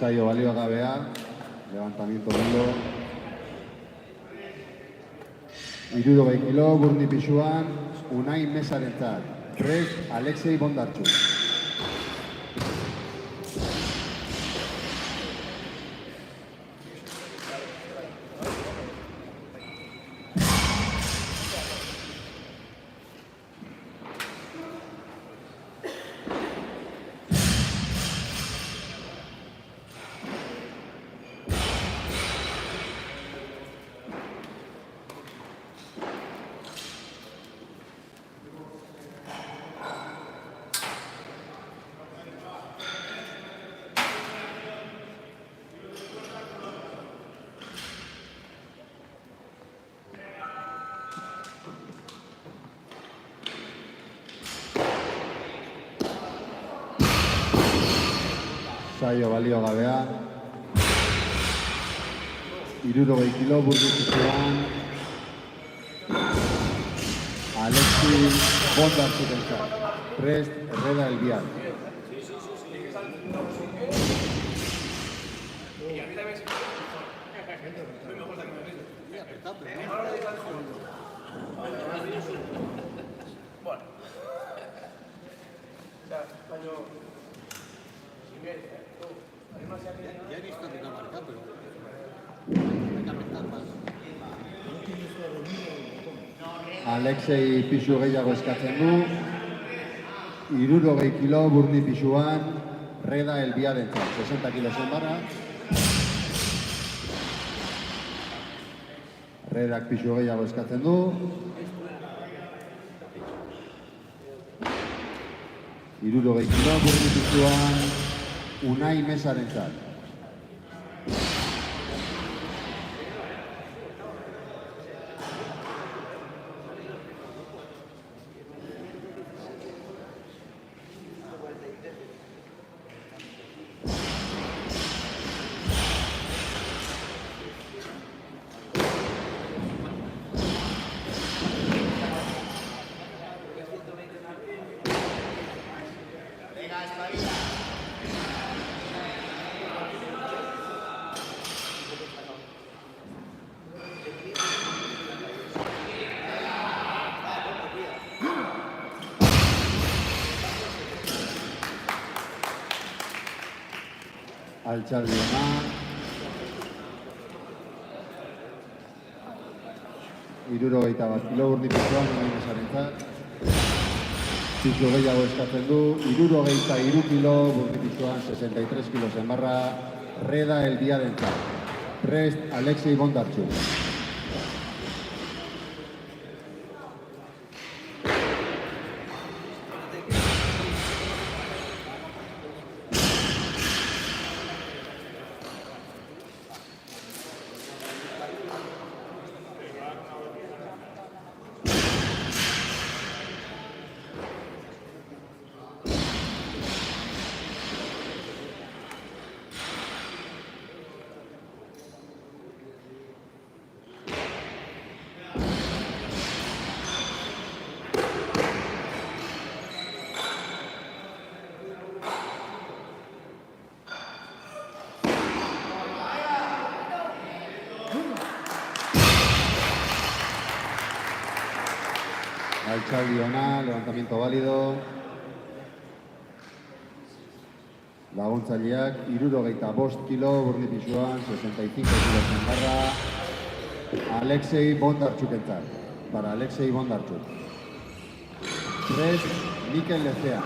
Saio baliogabea, levantamiento duro. 60 kilo, burni pixuan, Unai Mesarentzat. Prest, Alexei Bondartxu. Saio baliogabea. 60 kilo, burni pixuan, Alexei Bondartxurentzat. Prest, Herrera Elbiar. Ya he visto que no marca, pero... Alexei pixu gehiago eskatzen du. 60 kilo, burni pixuan, Reda Elbiarentzat. 60 kilo zenbarra. Redak pixu gehiago eskatzen du. 60 kilo, burni pixuan, Unai Mesarentzat. Altxaldi ona. Hirurogeita bat kilo, burni pixuan, Unai Mesarentzat. Pixu gehiago eskatzen du. 63 kilo, burni pixuan, 63 kilo zenbarra, Reda Elbiarentzat. Prest, Alexei Bondartxu. Altxaldi ona, levantamiento válido. Laguntzaileak 65 kilo, burni pixuan, 65 kilo zenbarra, Alexei Bondartxurentzat. Para Alexei Bondartxuk. Prest, Mikel Lezea.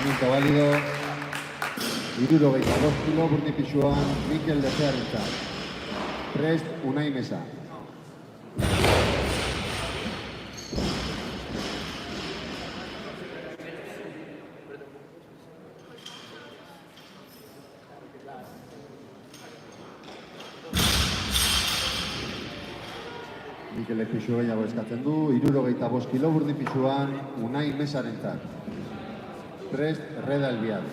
Levantamiento válido. 75 kilo burnipisuan Mikel Lezearentzat. Prest Unai Mesa. Mikelek pisu gehiago eskatzen du, 75 kilo burnipisuan Unai Mesarentzat. Prest Reda Elbiaz.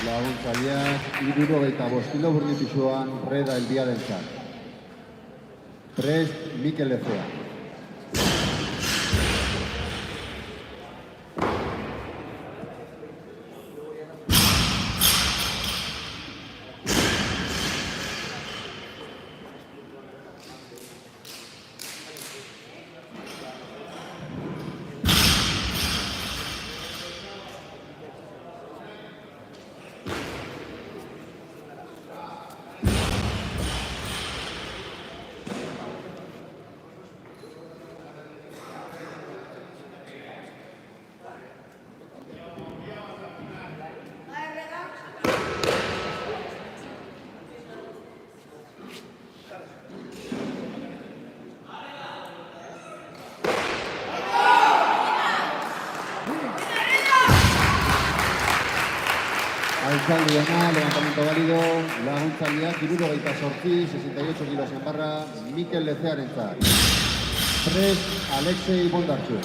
Laguntzaileak 75 kilo burnipisuan Reda Elbiarentzat. Prest Mikel Lezea. Altzaldiana, levantamiento válido, laguntzaileak 68 kilos en barra, Mikel Lezearentzat. Prest Alexei Bondarchuk.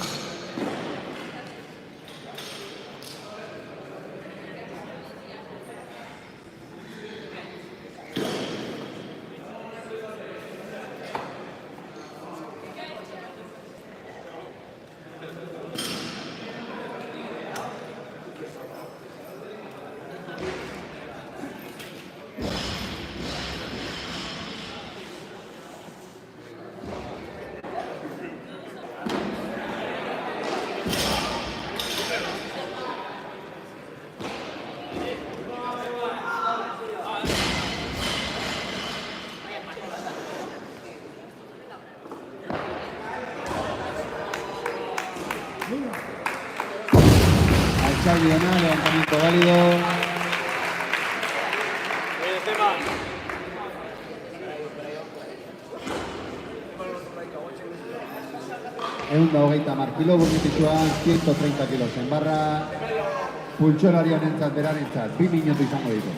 Altzaldiana, levantamiento válido. Hogeita mar kilo burnipisuan 130 kilos en barra. Pultsolarian entzat, berarentzat, 2 minutu izango ditu.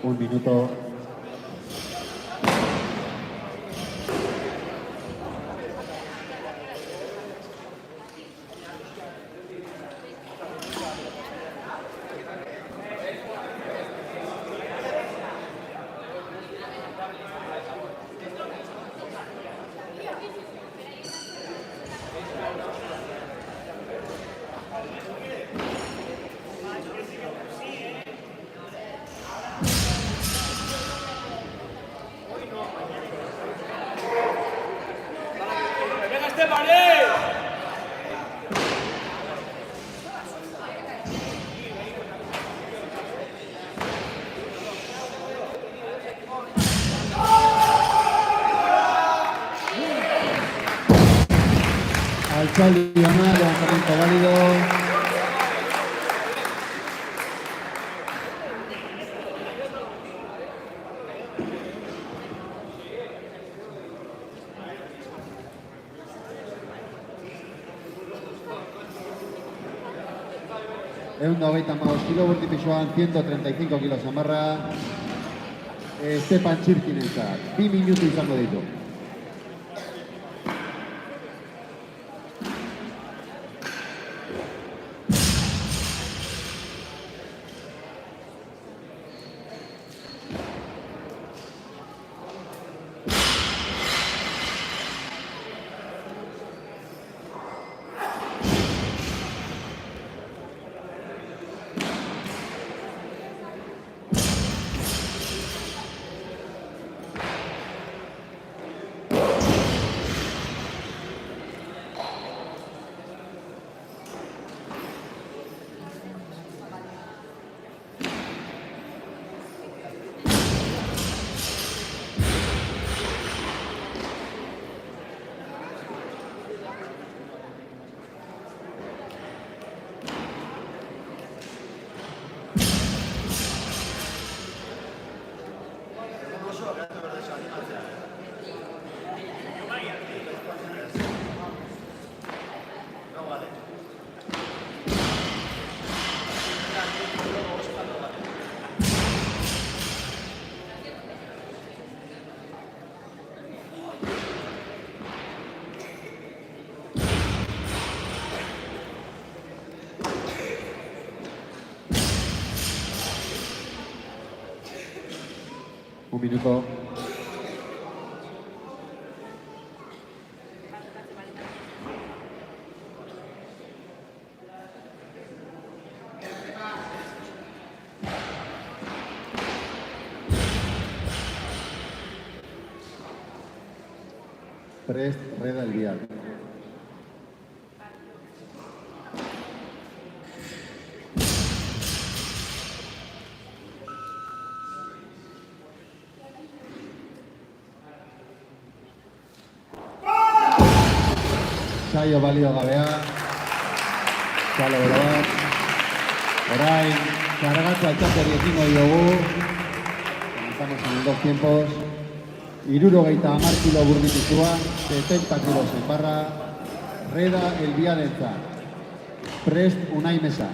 Un minuto. Altxaldi ona, levantamiento válido. Ehun da hogeita hamabost kilo, bortipixoan 135 kilo zamarra. Stepan Txirkinentzat, 2 minutu izango ditu. Un minuto. Prest, Reda, el vial. Saio balio gabea. Txalo bero bat. Orain, kargatza altxateri ekingo diogu. Comenzamos en dos tiempos. 70 kilo burdipixuan, 70 kilo zenbarra. Reda el bialentzat. Prest Unai Mesa.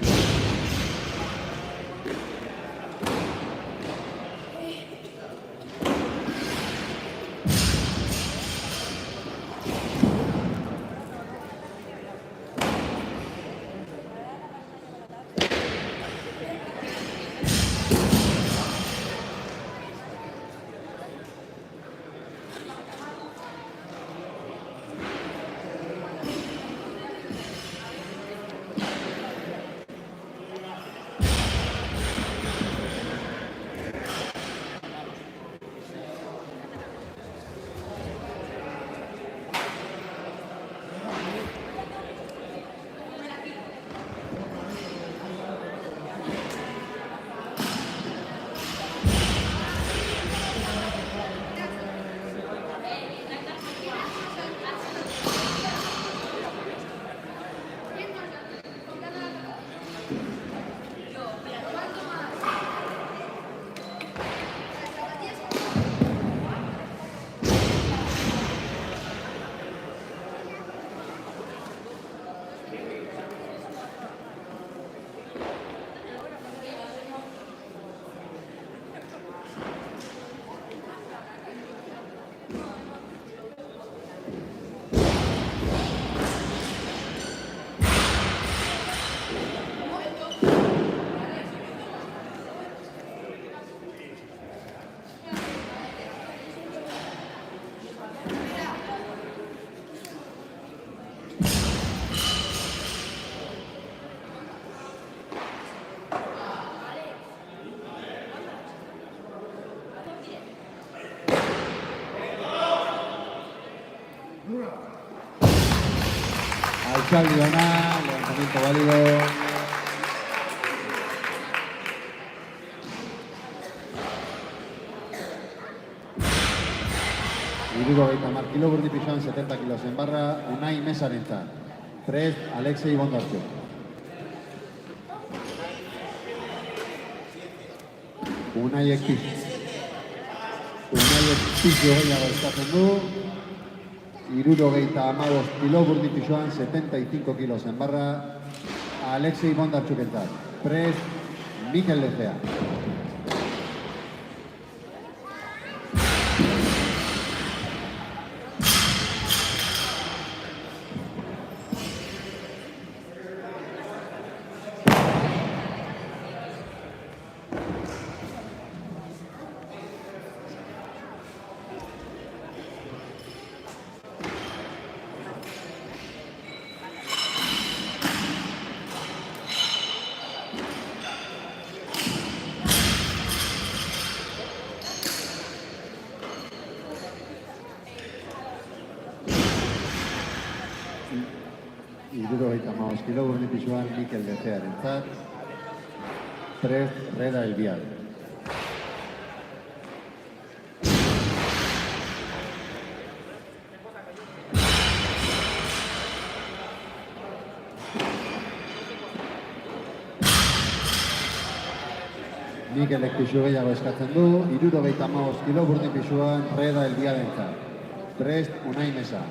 Altxaldi ona, levantamiento válido. Hirurogeita hamar kilo burdipixoan, 70 kilo zenbarra, Unai Mesarentzat. Prest, Alexei Bondarchuk. Unaiek pixu gehiago eskatzen du. 75 kilo burdi pixuan, 75 kilos en barra. Alexei Bondarchuk entzat. Prest, Mikel Lezea. Kilo burdi pixuan Mikel Lezearentzat. Prest, Reda Elbial. Mikelek pixu gehiago eskatzen du. 75 kilo burdi pixuan Reda Elbiarentzat. Prest, Unai Mesa.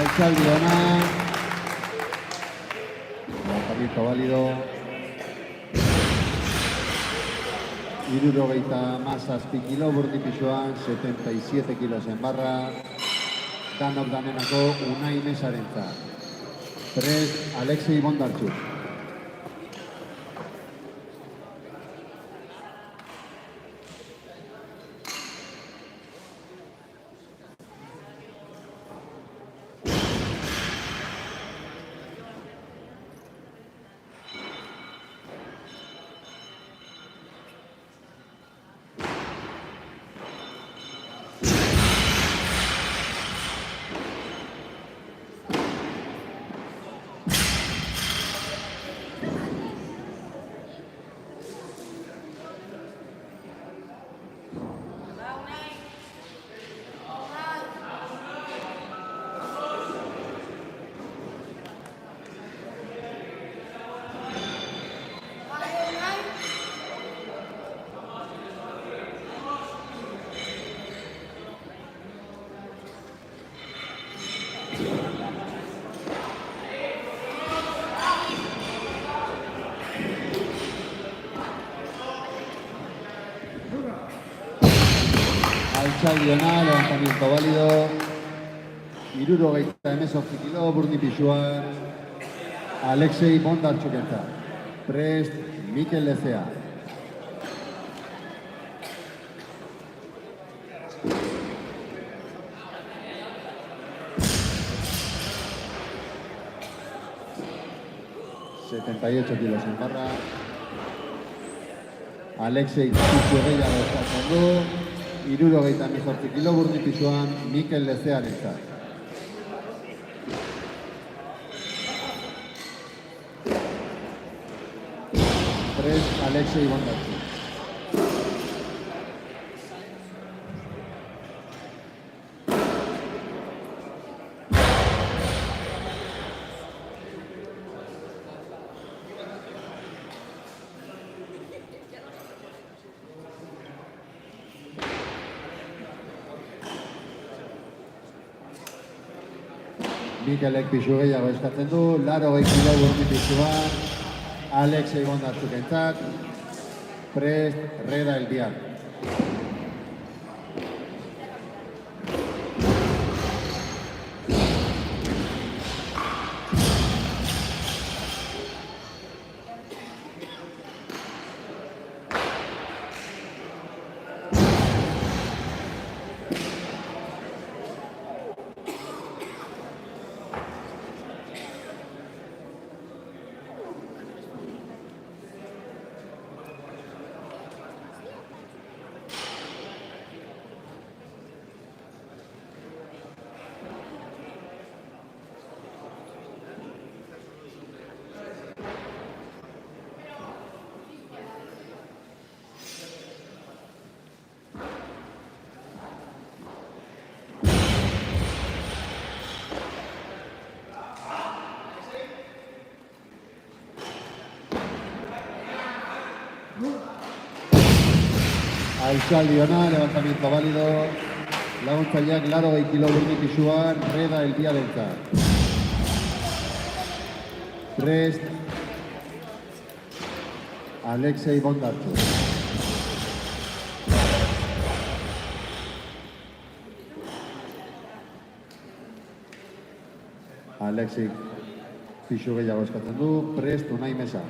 Altzaldi ona. Levantamiento válido. 77 kilo burdi pixuan, 77 kilos en barra. Danok danenako Unai Mesarentzat. Prest, Alexei Bondarchuk. Altzaldi ona, levantamiento válido. 78 kilo burdi pixuan Alexei Bondarchukentzat. Prest, Mikel Lezea. ...78 kilos en barra. Alexei Txugueia eskatzen du. 78 kilo burdi pixuan Mikel Lezearentzat. Prest, Alexei Bondarchuk. Mikelek pixu gehiago eskatzen du, 80 kilo burdi pixuan Alexei Bondarchukentzat. Prest, Reda Elbial. Aitzaldi ona, levantamiento válido. Laguntzaileak 80 kilo burni pisuan, Reda Eldiarentzat. Prest, Alexei Bondartxu. Alexei pisu gehiago eskatzen du, Prest, Unai Mesa.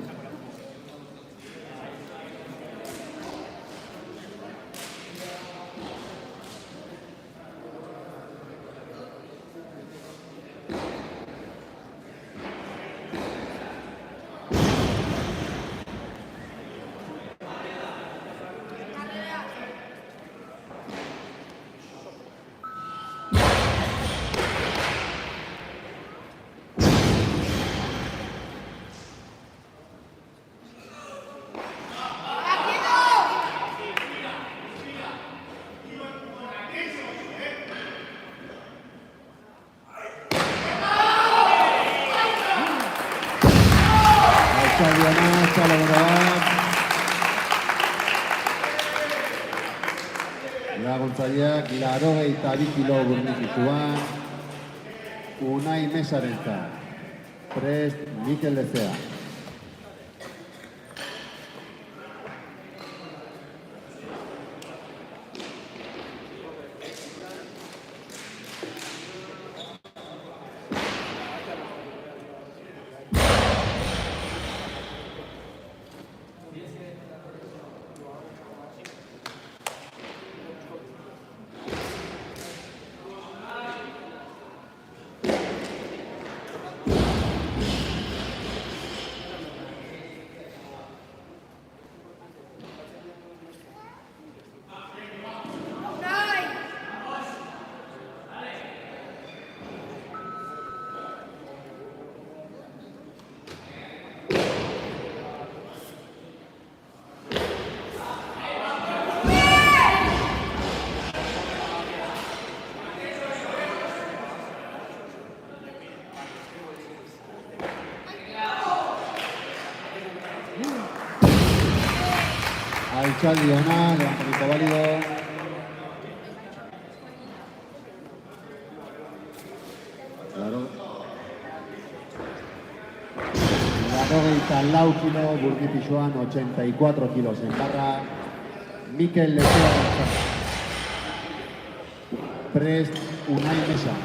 Laguntzaileak 82 kilo burni pisuan, Unai Mesarentzat. Prest, Mikel Lezea. Aitzaldi ona, levantamiento válido. Laurogeita lau kilo burni pisuan, 84 kilos en barra. Mikel Lezea. Prest, Unai Mesa.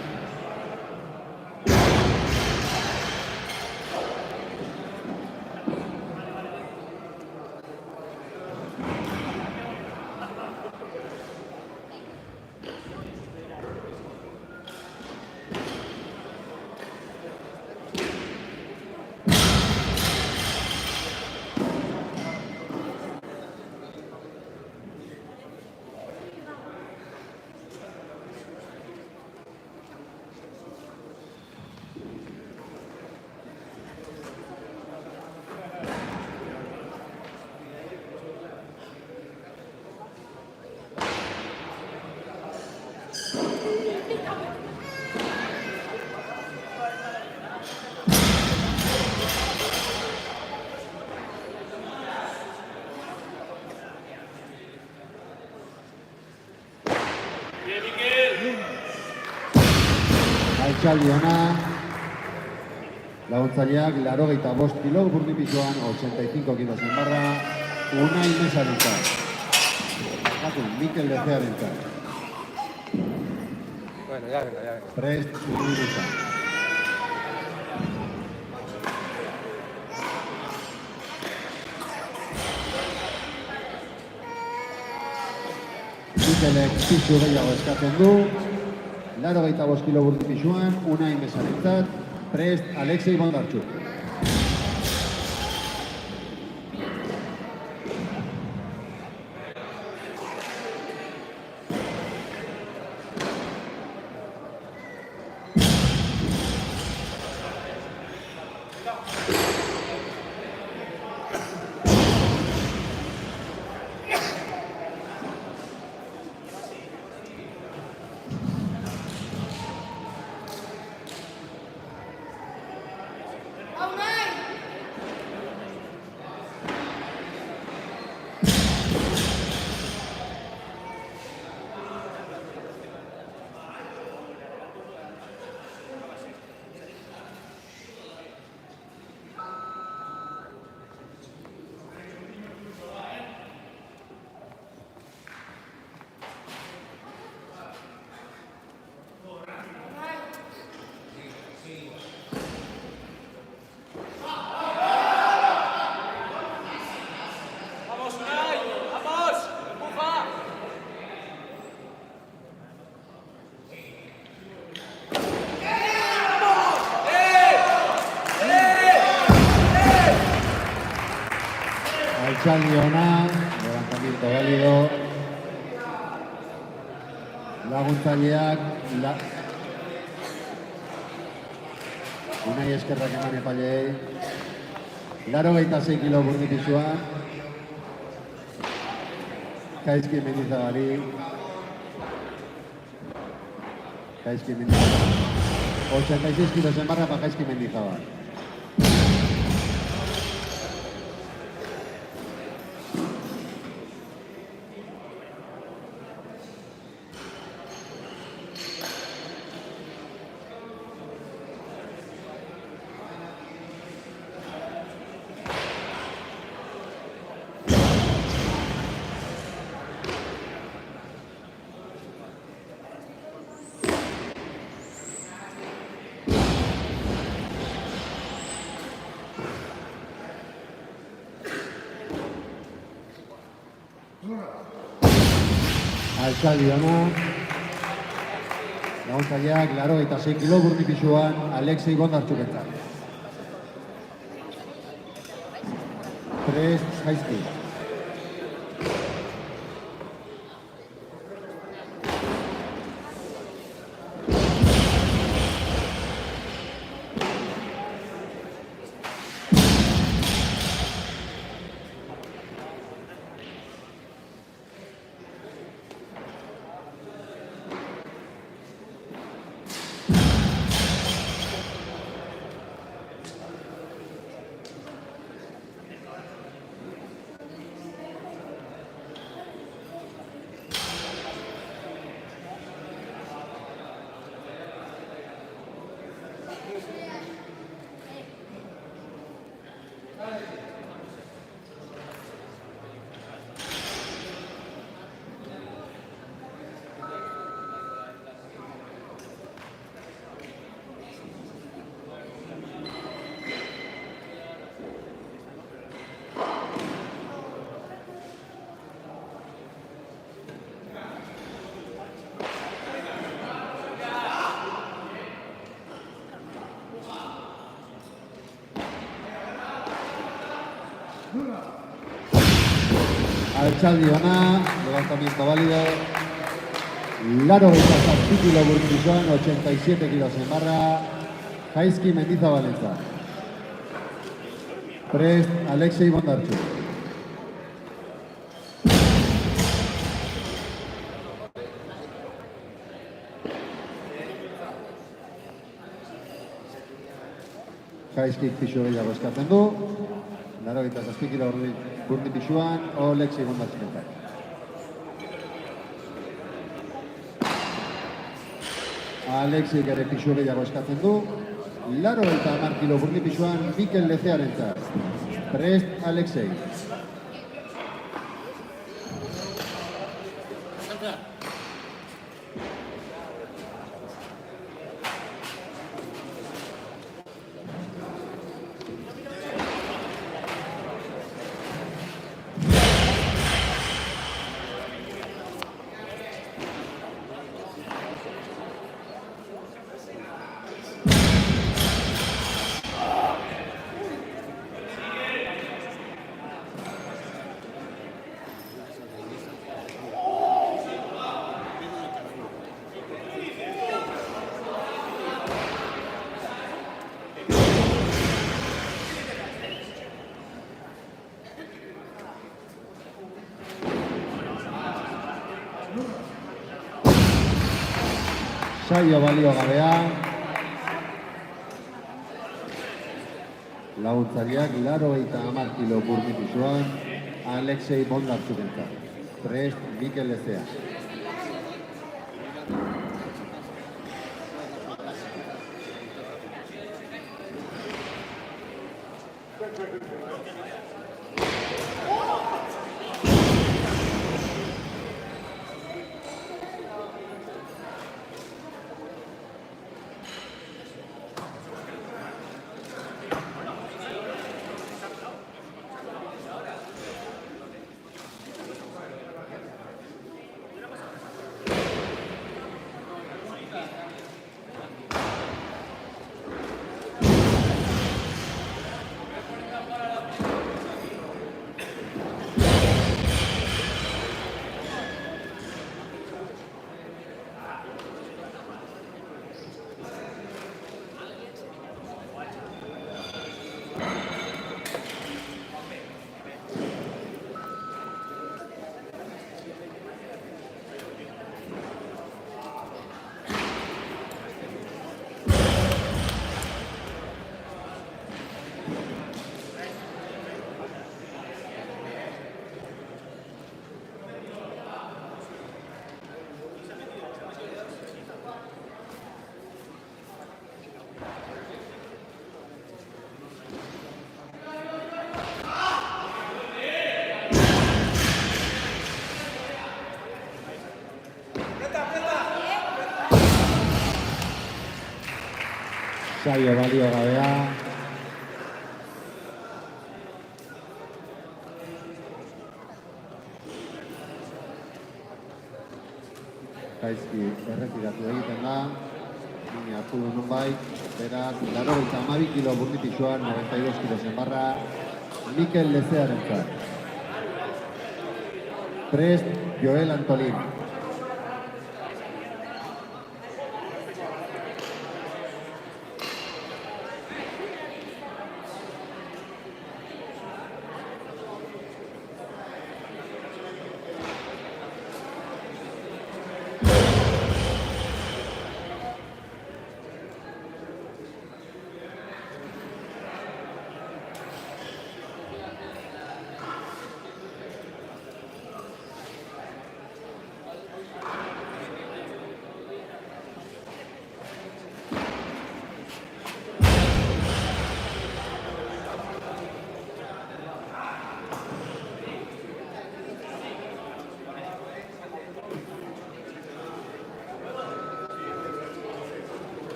Aitzaldi ona, laguntzaileak 85 kilo burni pisuan, 85 kilos en barra, Unai Mesarentzat. Mikel Lezearentzat. Bueno, ya venga, ya venga. Prest, Unai Mesa. Mikelek pisu gehiago eskatzen du. 85 kilo burni pisuan, Unai Mesarentzat. Prest, Alexei Bondartxu. Oh no! Altxaldi ona, levantamiento válido. Laguntzaileak, Unai eskerrak eman epaileei. 86 kilo burdi pisuan. Gaizki Mendizabali. 86 kilos en barra para Gaizki Mendizabal. Altxaldi ona. Laguntzaileak, 86 kilo burdi pisuan, Alexei Bondartxukentzat. Prest, Gaizki. Altxaldi ona, levantamiento válido. 87 kilo burdi pisuan, 87 kilos en barra, Gaizki Mendizabalentzat. Prest, Alexei Bondartxuk. Gaizkik pisu gehiago eskatzen du. 87 kilo burdi pisuan, Alexei Bondartxukentzat. Alexei ere pisu gehiago eskatzen du. 80 kilo burdi pisuan, Mikel Lezearentzat. Prest, Alexei. Saio balio gabea. Laguntzaileak 80 kilo burdi pisuan, Alexei Bondartxukentzat. Prest, Mikel Lezea. Saio baliogabea. Gaizki erretiratu egiten da. Bini hartu du nonbait. Beraz, 92 kilo burdi pisuan, 92 kilo zenbarra. Mikel Lezearentzat. Prest Joel Antolin.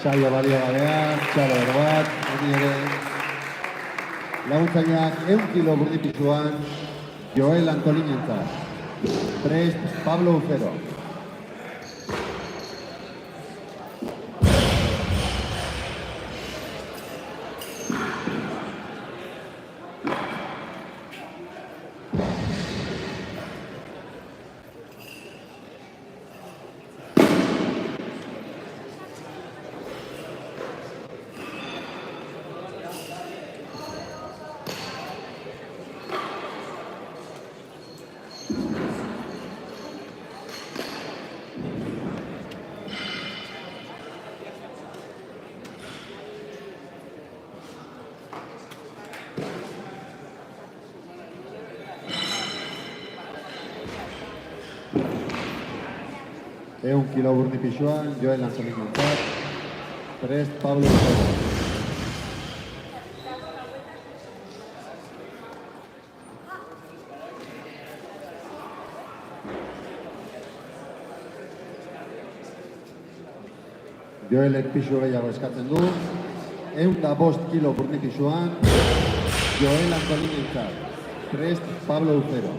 Saio baliogabea, txalo bat, hori ere. Laguntzainak 100 kilo burdi pisuan, Joel Antolinentzat. Prest Pablo Ufero. Un kilo burdi pisuan, Joel Antolinentzat. Prest Pablo Ufero. Joelek pisu gehiago eskatzen du. 105 kilo burdi pisuan, Joel Antolinentzat. Prest Pablo Ufero.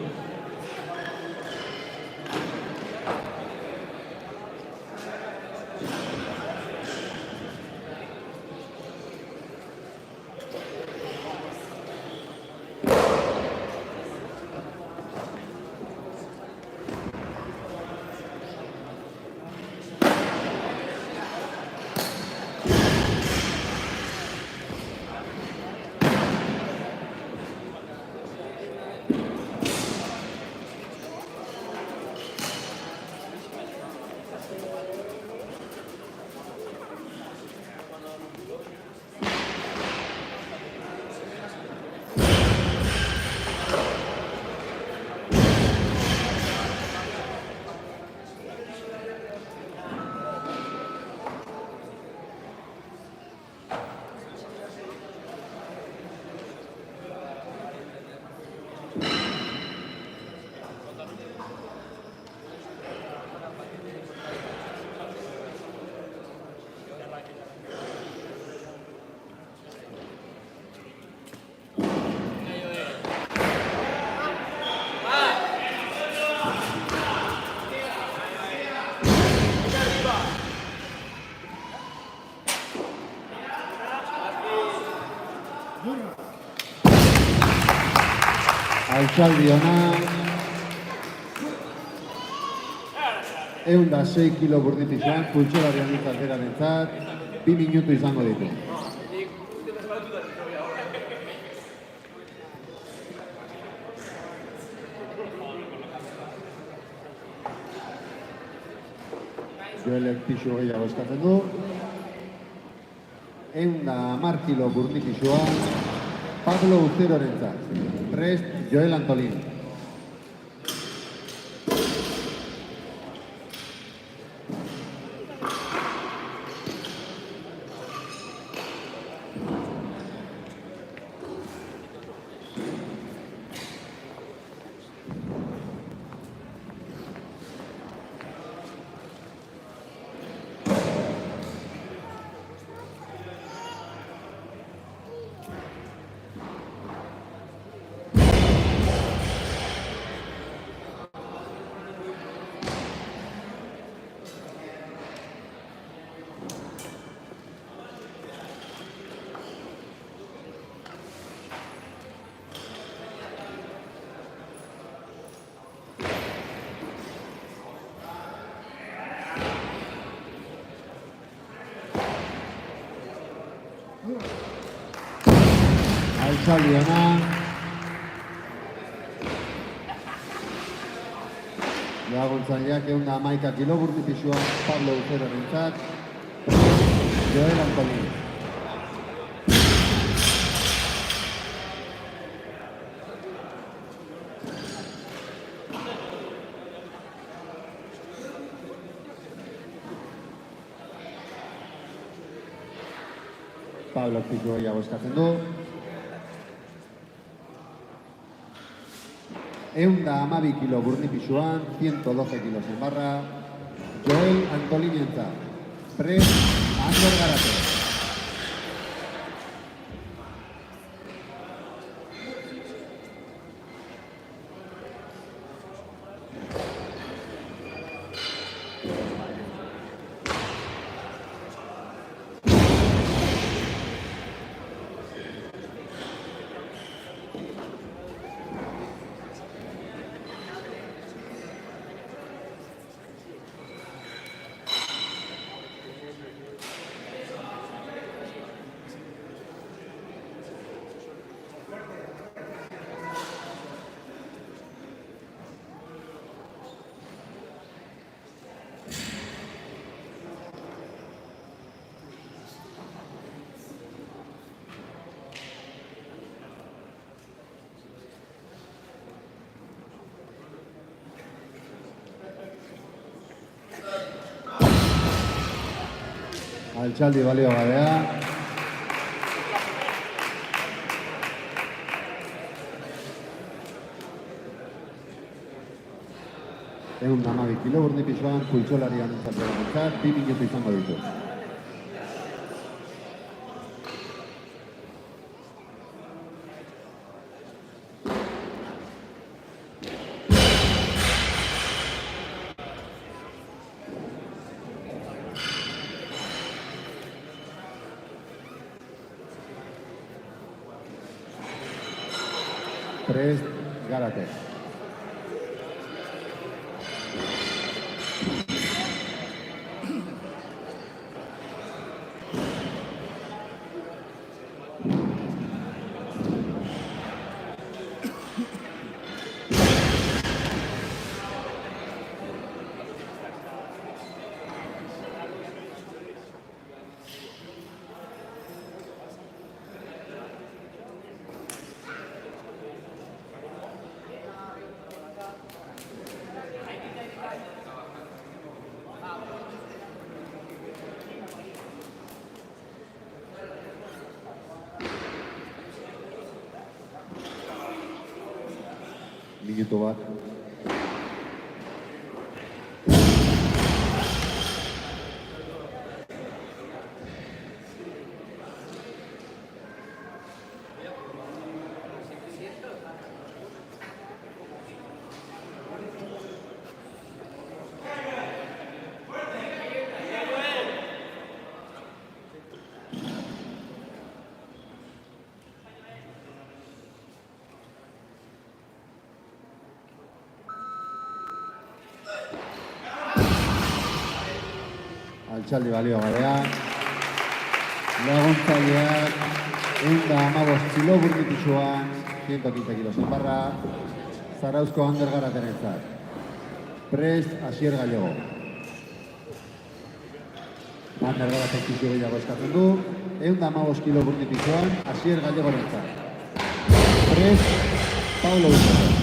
Altxaldi ona. 106 kilo burdi pisuan, pultsolarian itzaterarentzat, 2 minutu izango ditu. Joelek pisu gehiago eskatzen du. 110 kilo burdi pisuan, Pablo Ucerorentzat. Prest Joel Antolin. Altxaldi ona. Laguntzaileak 111 kilo burdi pisuan Pablo Ucerorentzat. Joel Antolin. Pablo pisu gehiago eskatzen du. 112 kilo burni pisuan, 112 kilos en barra, Joel Antolinientzat. Prest, Ander Garate. Altxaldi balio gabea. Egun damabi kilo burni pisuan, kultxolarian entzat, 2 minutu izango ditu. Prest, Garate. Minutu bat. Altxaldi balio gabea. Laguntzaileak 115 kilo burni pisuan, 115 kilos en barra, Zarauzko Ander Garaterentzat. Prest, Asier Gallego. Ander Garaten pisu gehiago eskatzen du, 115 kilo burni pisuan, Asier Gallegorentzat. Prest, Paulo Ucero.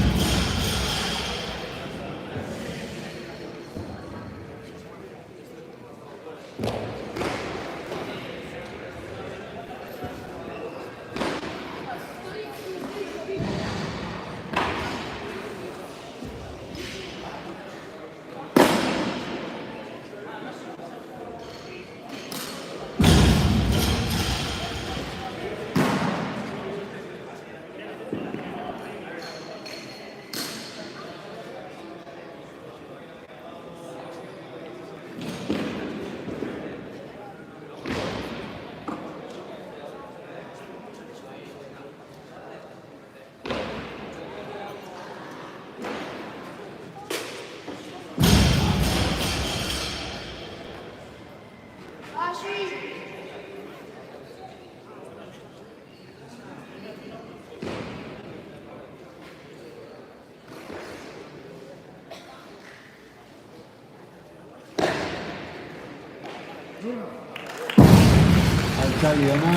Altxaldi ona,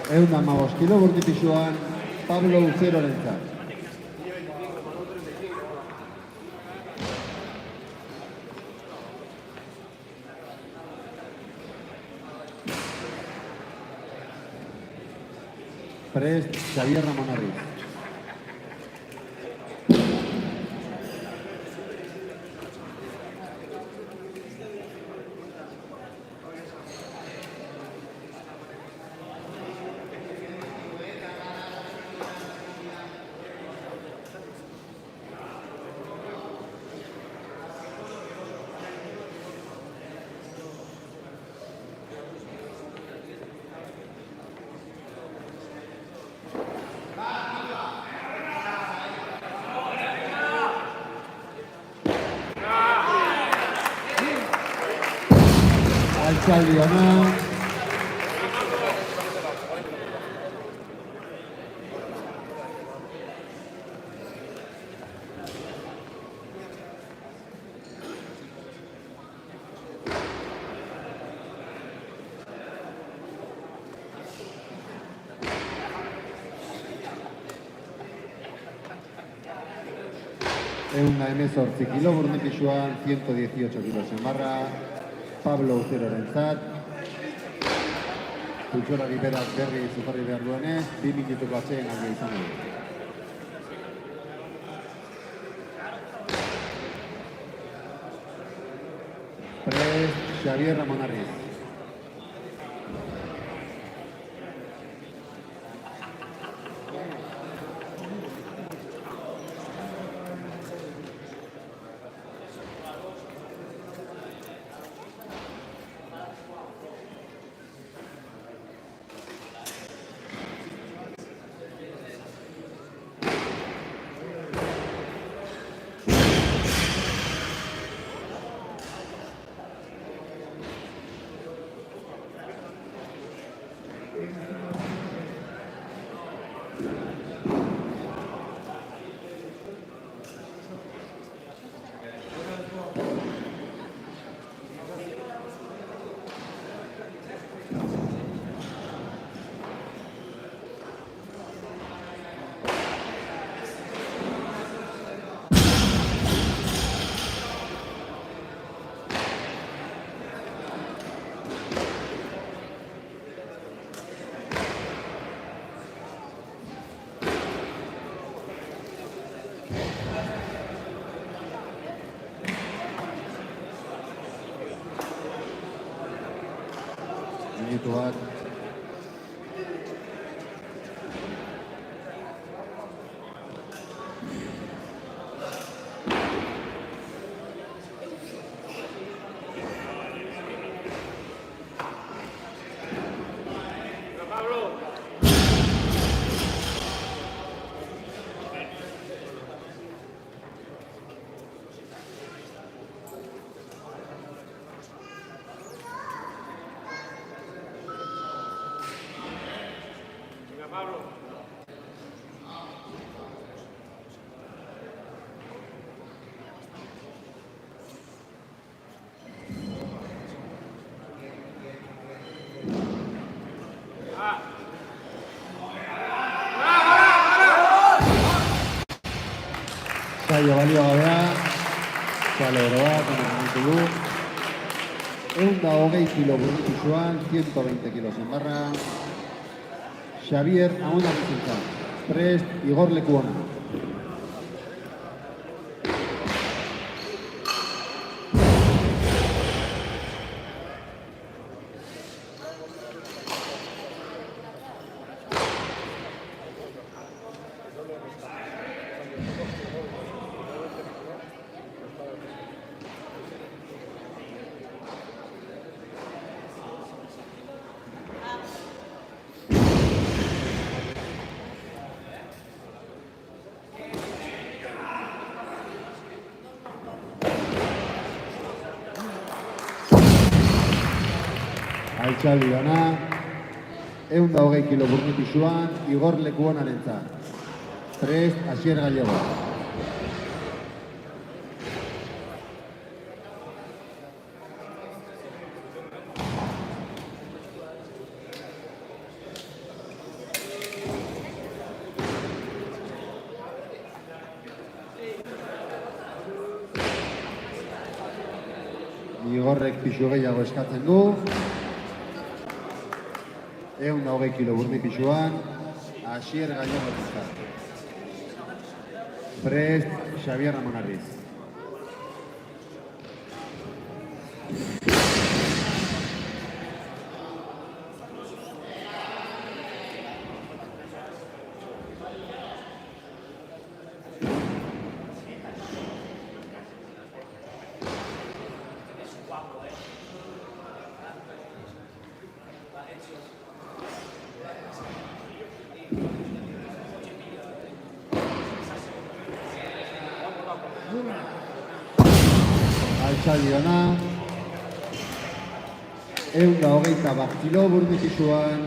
115 kilo bortipisuan Pablo Uzerorentzat. Prest, Xavier Ramonarriz. Altxaldi ona, Eunda hemezortzi kilo bortipisuan 118 kilos en barra Pablo Uzerorentzat. Pultsorari berak berri zujarri behar duenez, 2 minutuko atzeen alde izan du. Prest, Xavier Ramonarriz. Minutu bat. Saio balio gabea, salero bat, momentu du. 120 kilo bortipisuan, 120 kilos en barra. Xavier Ramonarriz. Prest, Igor Lekuona. Altxaldi ona, 120 kilo bortipisuan, Igor Lekuonarentzat. Prest, Asier Gallego. Igorrek pixu gehiago eskatzen du. 120 kilo burdi pixuan, Asier Gallego. Prest, Xavier Ramon Arriz. Altxaldi ona, 121 kilo burdi pixuan,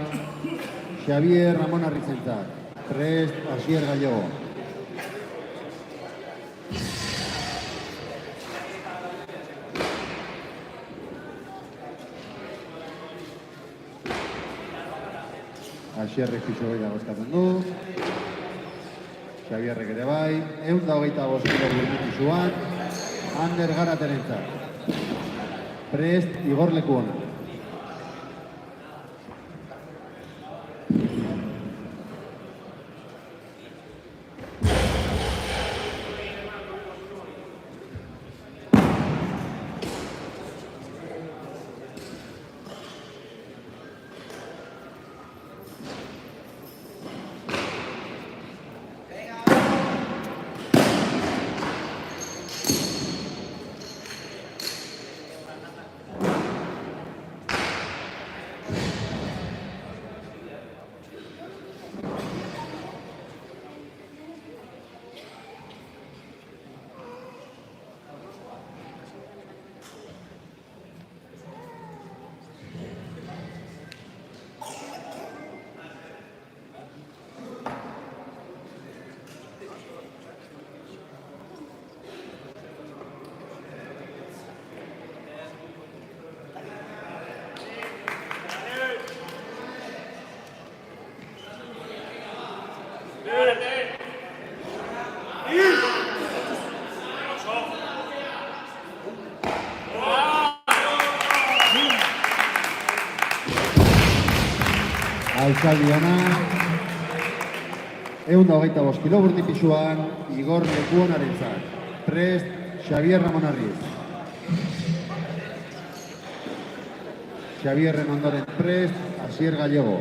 Xavier Ramon Arrizentzat. Prest, Asier Gallego. Asierrek pixu gehiago eskatzen du. Xavierrek ere bai. 125 kilo burdi pixuan, Ander Garaterentzat. Prest, Igor Lekuona. Altxaldi ona, 125 kilo burdi pixuan, Igor Lekuonarentzat. Prest, Xavier Ramon Arriz. Xavierren ondoren prest, Asier Gallego.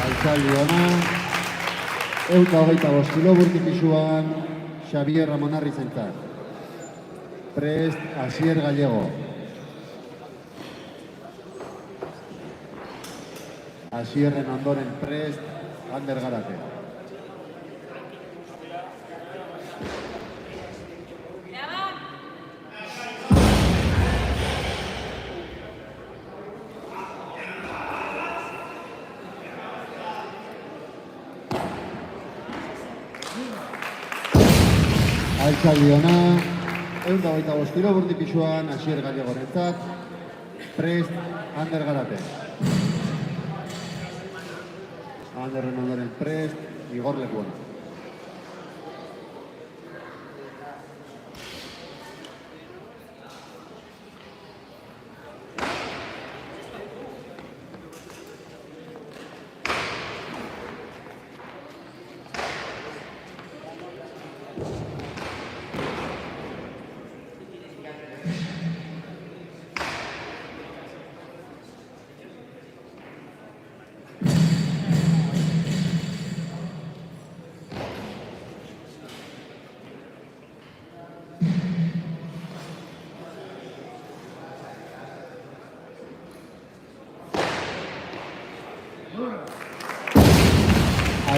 Altxaldi ona, 125 kilo burdi pixuan, Xavier Ramon Arrizentzat. Prest, Asier Gallego. Asierren ondoren prest, Ander Garate. Altxaldi ona, 125 kilo burdi pixuan, Asier Gallegorentzat. Prest, Ander Garate. Anderren ondoren prest, Igor Lekuona.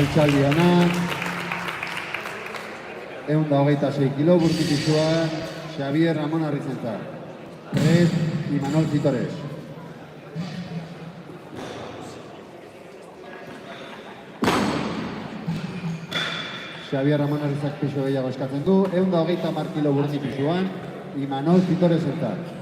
Altxaldi ona. 126 kilo burtipisuan Xavier Ramon Arrizentzat. Prest Imanol Fitores. Xavier Ramon Arrizak piso gehiago eskatzen du. 130 kilo burtipisuan Imanol Fitores entzat.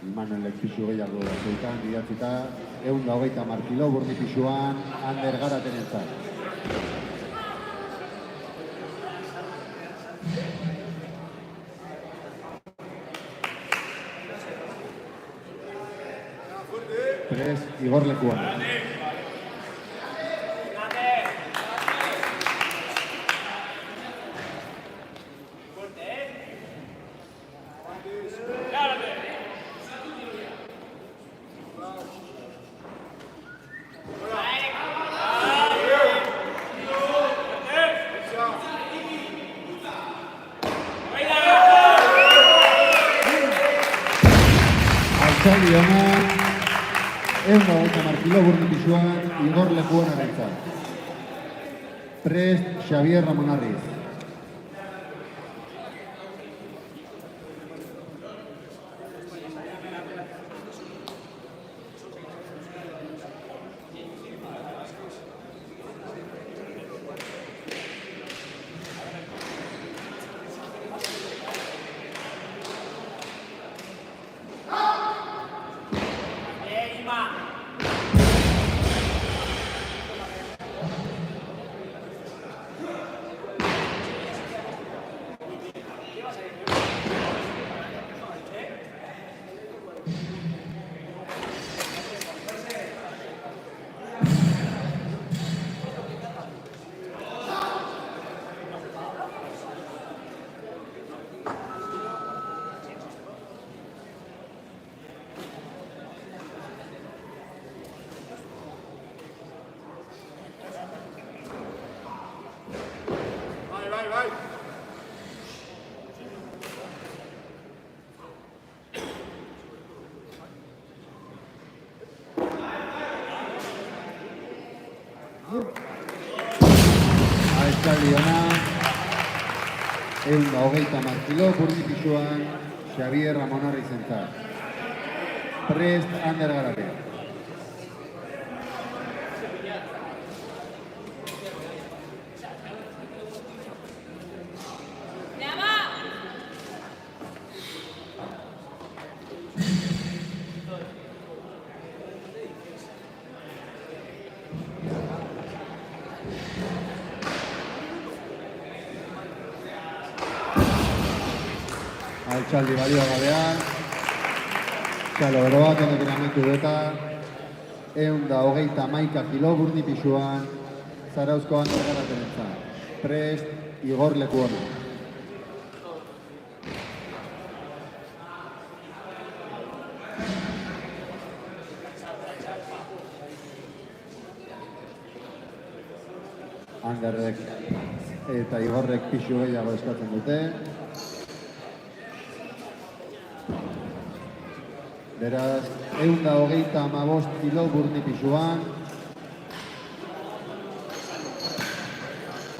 Imanolek pisu gehiago zeitan, bidatzita, 130 kilo burni pisuan, Ander Garaten entzat. Prest Igor Lekuan. Altxaldi ona, 130 kilo burni pisuan Igor Lekuan arentzat. Prest Xavier Ramon Arriz. Altxaldi ona, 130 kilo burni pisuan Xavier Ramon Arrizentzat. Prest Ander Garaten. Altxaldi baliogabean, txalo bero bat honekin amentu dueta, 131 kilo burni pisuan, Zarauzko Ander Garaten entzat. Prest Igor Lekuona. Anderrek eta Igorrek pisu gehiago eskatzen dute. Beraz, 135 kilo burni pisuan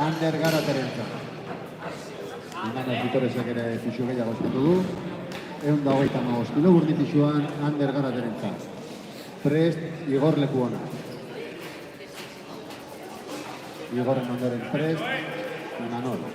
Ander Garaterentzat. Imanol Fitoresek ere pisu gehiago eskatu du. 135 kilo burni pisuan Ander Garaterentzat. Prest Igor Lekuona. Igorren ondoren Prest Imanol.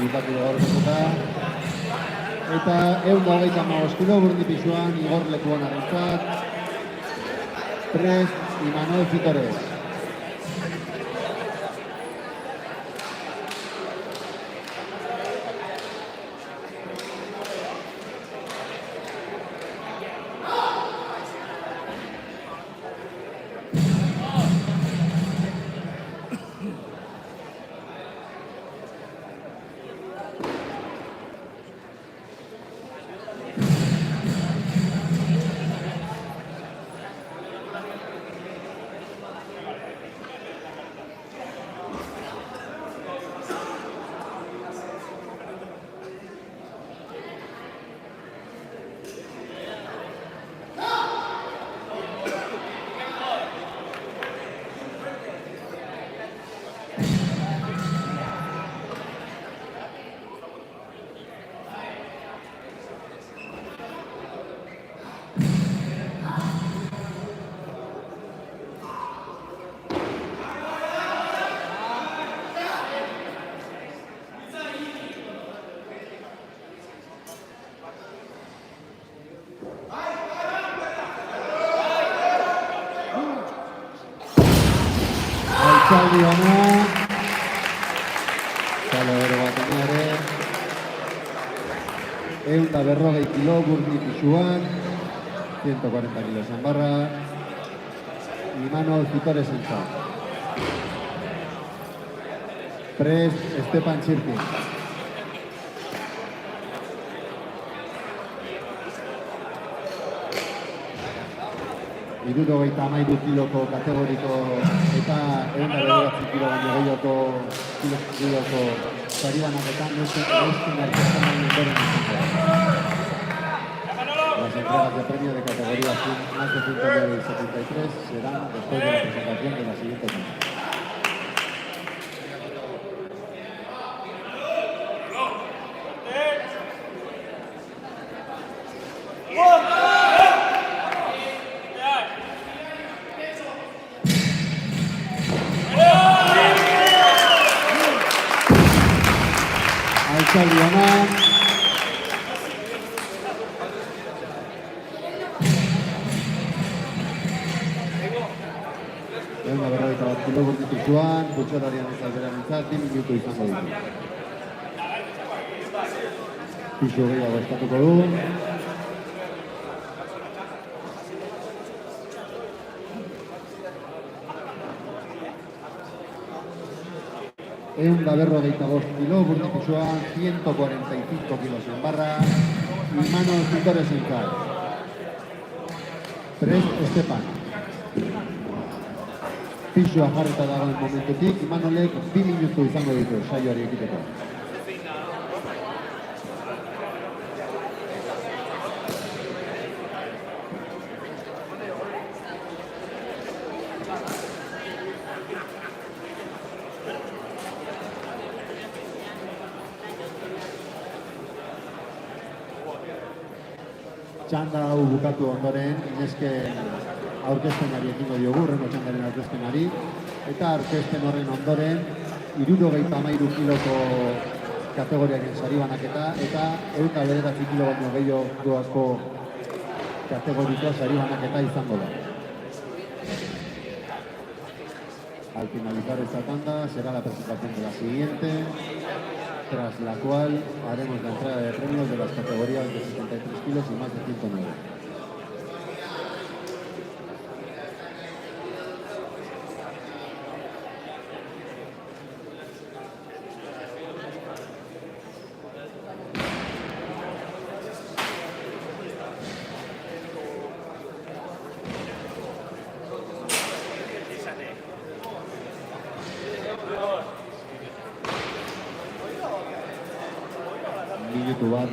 bukatu da gorketa. Eta 135 kilo burdi pisuan Igor Lekuonarentzat. Prest Imanol Fitores. Altxaldi ona, txalo ero baten ere, 140 kilo burdi pisuan, 140 kilo zanbarra, Imanol Fitores entzat. Prest Estepan Txirkin. Hirurogeita hamairu kiloko kategoriko eta 109 kilo baino gehiago saribanaketan nesken artestan ondoren izango da. Las entregas de premio de categoría más de 173 serán después de la presentación de la siguiente semana. Altxaldi ona. Egun berrogeita bat kilo burdi pisuan, Butxolarian ez alberan entzat, 10 minutu izango ditu. Pisu gehiago eskatuko du. Berrogeita bost kilo burdi pisuan, 145 kilos en barra, Imanol Fitores entzat. Prest Estepan. Pisua jarreta dagoen momentutik, Imanolek 2 minutu izango ditu saioari ekiteko. Txanda hau bukatu ondoren, nesken aurkezpenari ekingo diogu, urrengo txandaren aurkezpenari, eta aurkezpen horren ondoren, 73 kiloko kategoriaren saribanaketa, eta 109 kilo baino gehiago kategoriko saribanaketa izango da. Al finalizar esta tanda será la presentación de la siguiente, tras la cual haremos la entrega de premios de las categorías de 73 kilos y más de 109. Minutu bat.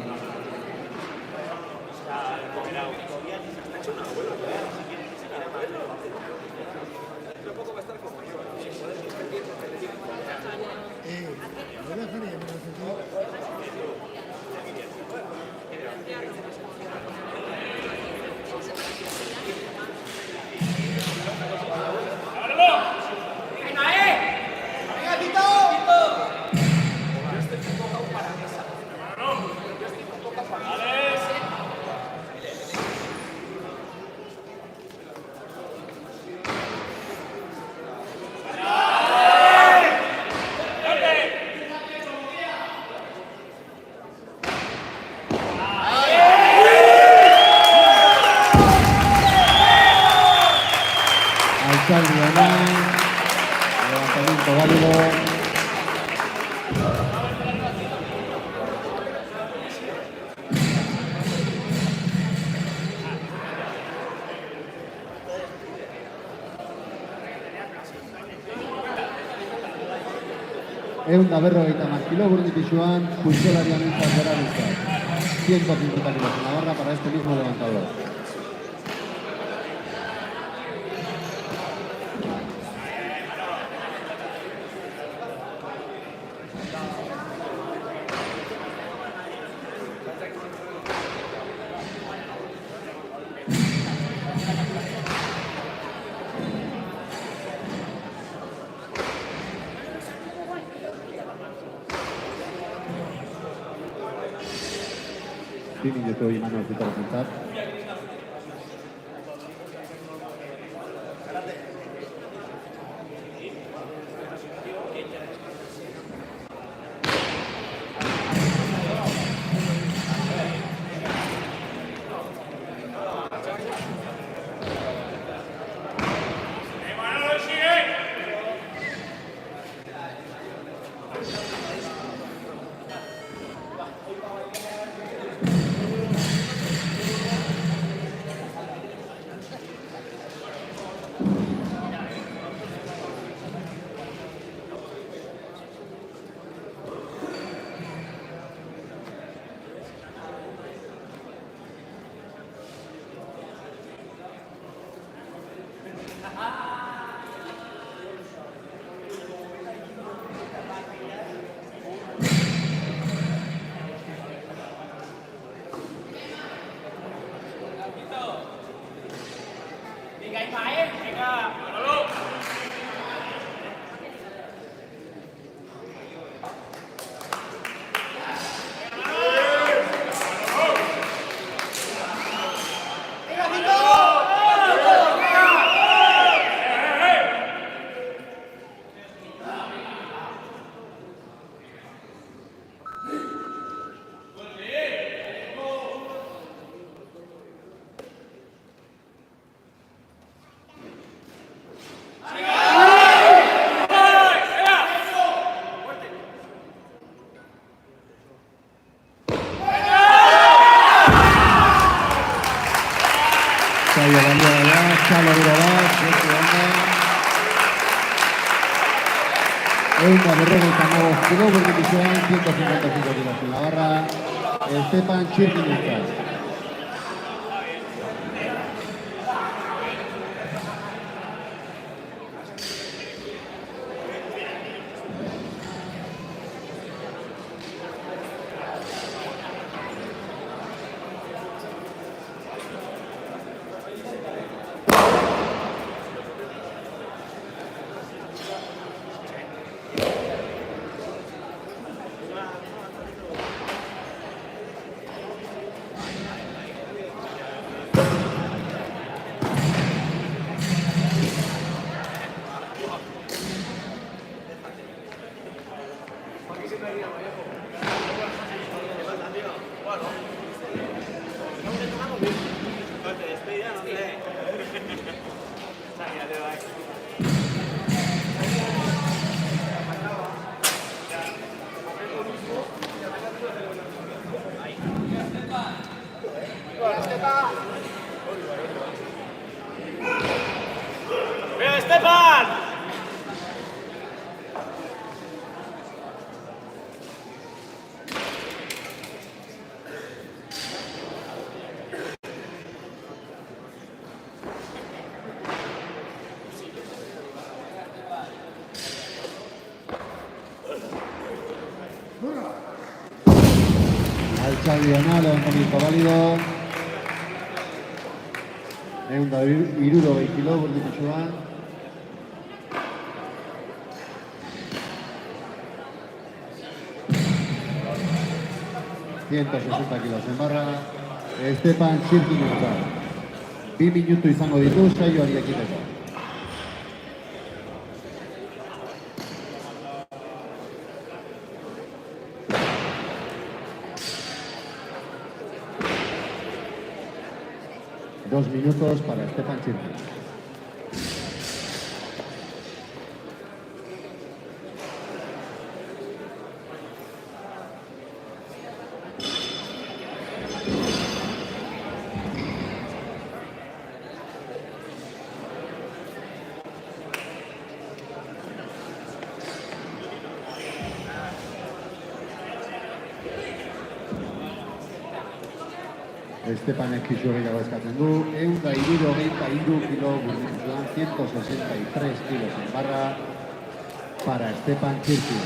Eunda berrogeita kilo burdin pisuan, pulsolarian entzat 150 kilos en la barra para este mismo levantador. Sí, yo estoy Manuel Cita a sentar. Eunda berrogeita kilo burdin pisuan, 155 kilos en la barra, Estepan Txirkinuzka. ¡Estepan! Alza diagonal, levantamiento válido. Eunda hirurogei kilo burdin pisuan. ...160 kilos en barra, Estepan Txirkinuzka. 2 minutu izango ditu, saioari ekiteko. Dos minutos para Estepan Txirkinuzka. Estepanek pisu gehiago eskatzen du. 163 kilo burdipisuan, 163 kilos en barra para Stepan Txirki.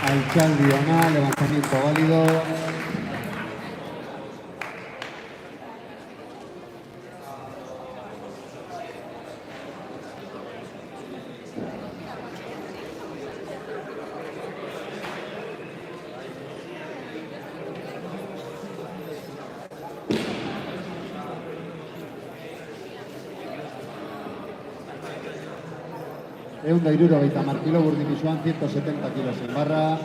Alcalde Ona, levantamiento válido. Eunda irurogeita hamar kilo burdipisuan, 170 kilos en barra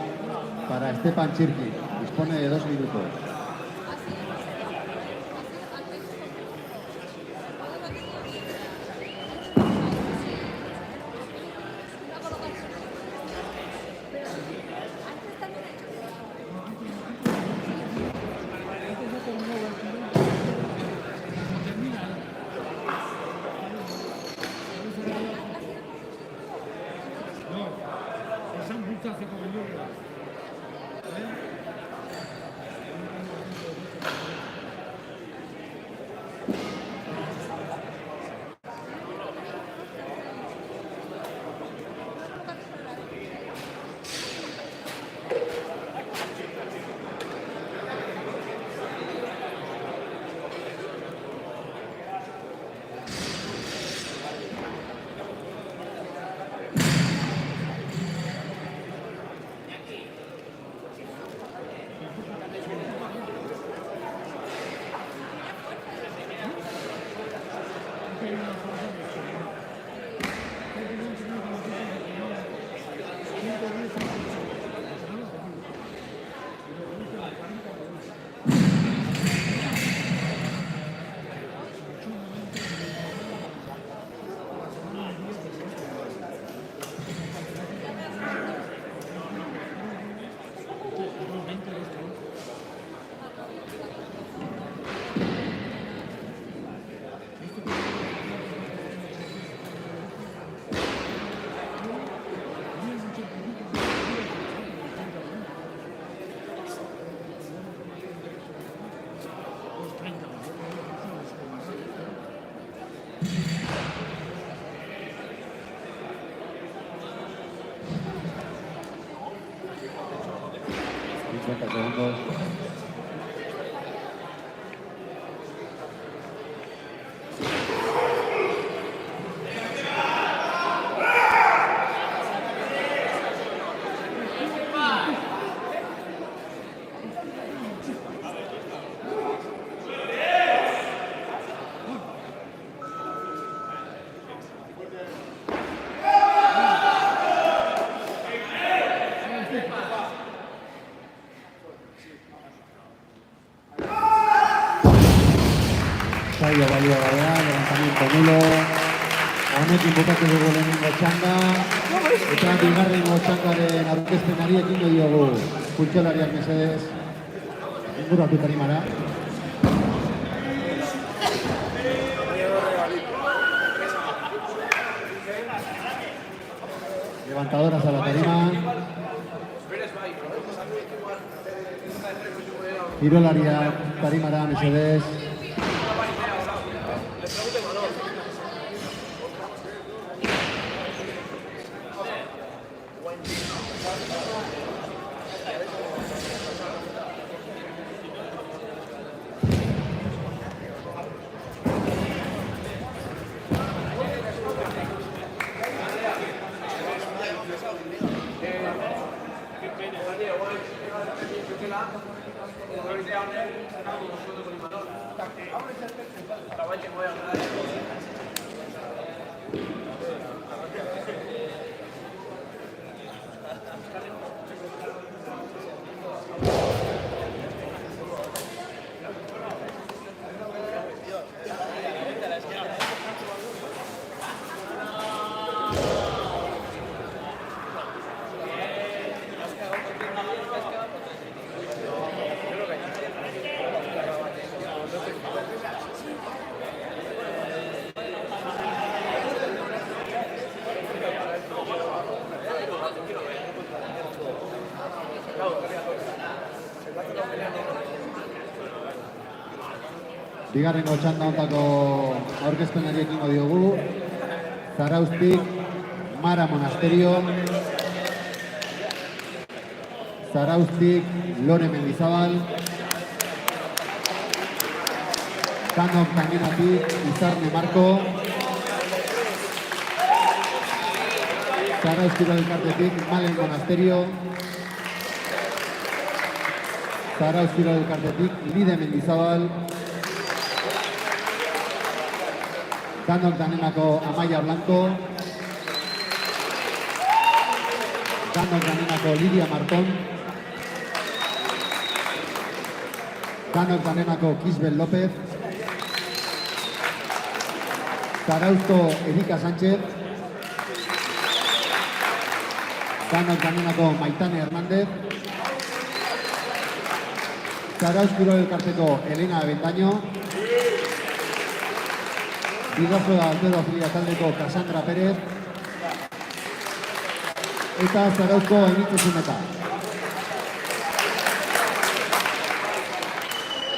para Stepan Txirki. Dispone de 2 minutos. Segundos. Ensayo válido, levantamiento nulo. Honekin bukatu dugu lehenengo txanda, eta bigarrengo txandaren aurkezpenari ekingo diogu. Pultsolariak mesedez, inguratu tarimara. Levantadoras a la tarima. Kirolariak tarimara mesedez. Bigarrengo txanda hontako aurkezpenari ekingo diogu. Zarauztik Mara Monasterio. Zarauztik Lore Mendizabal. Kanok Tangenatik Izarne Marko. Zarauztik elkartetik Malen Monasterio. Zarauztik elkartetik Lide Mendizabal. Kanok Danenako Amaia Blanco. Kanok Danenako Lidia Martón. Kanok Danenako Kisbel López. Zarauzko Erika Sánchez. Kanok Danenako Maitane Hernández. Zarauzko elkarteko Elena Bentaño. Bidazo da Altero Afilia taldeko Cassandra Pérez. Eta Zarauzko Enitze Zumeta.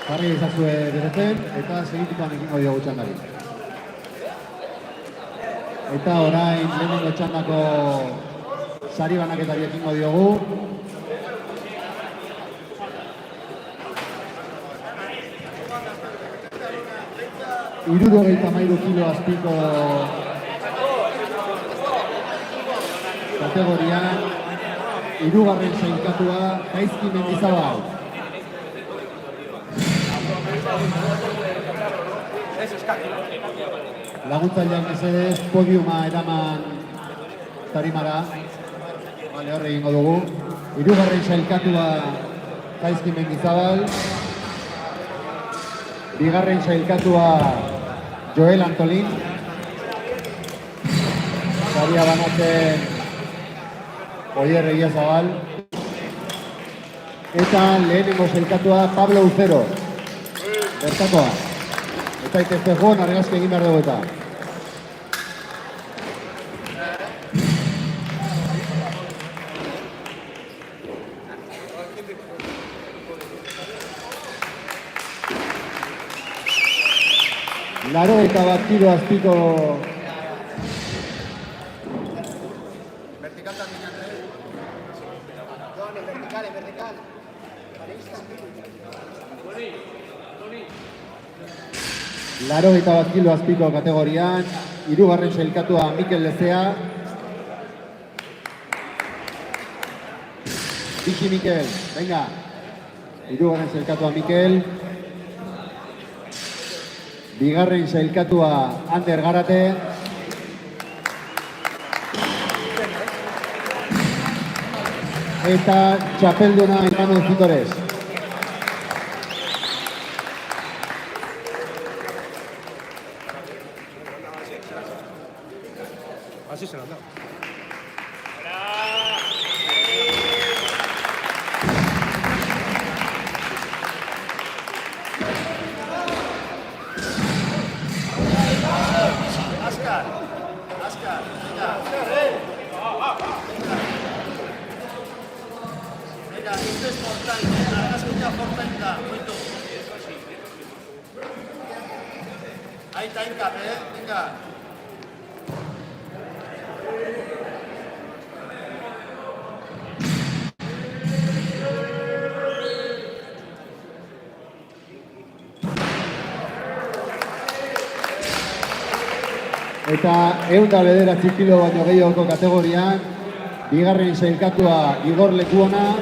Jarri izazue berezen, eta segituan ekingo diogu txandari. Eta orain lehenengo txandako sari banaketari ekingo diogu. Hirurogeita hamairu kilo azpiko kategorian, hirugarren sailkatua Gaizki Mendizabal. Laguntzaileak mesedez podiuma eraman tarimara. Bale, horre egingo dugu. Hirugarren sailkatua Gaizki Mendizabal. Bigarren sailkatua Joel Antolin. Saria banatzen Oier Egiazabal. Eta lehenengo sailkatua Pablo Ucero. Bertakoa. Eta itezte joan argazki egin behar dugu eta. Laro eta bat kilo azpiko Laro eta bat kilo azpiko kategorian, hirugarren sailkatua Mikel Lezea. Bixi Mikel, venga. Hirugarren sailkatua Mikel. Bigarren sailkatua Ander Garate. Eta txapelduna Imanol Zitores. Así se lo han dado. Venga, esto es Fortnite, hagas mucha Fortnite da, muito. Ahí está Inca, venga. Eta 109 kilo baino gehiagoko kategorian, bigarren sailkatua Igor Lekuona.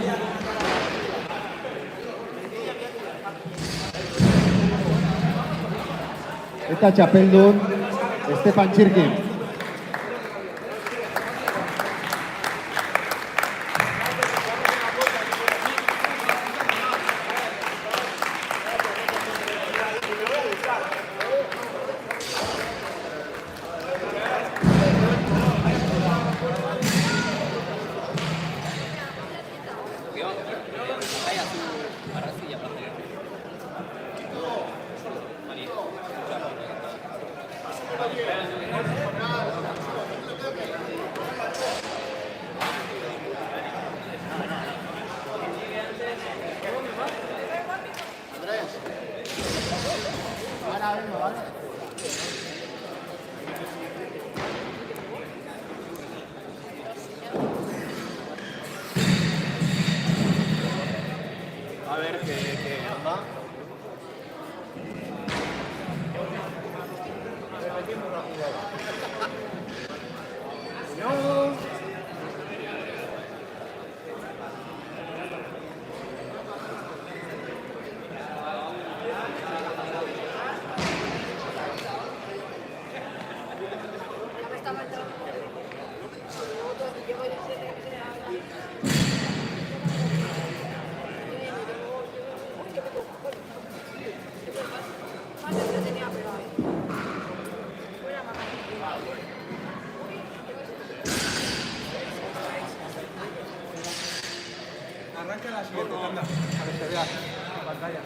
Eta txapeldun Estepan Txirkin. A ver qué anda. Arranca la siguiente tanda, a que se vea la pantalla.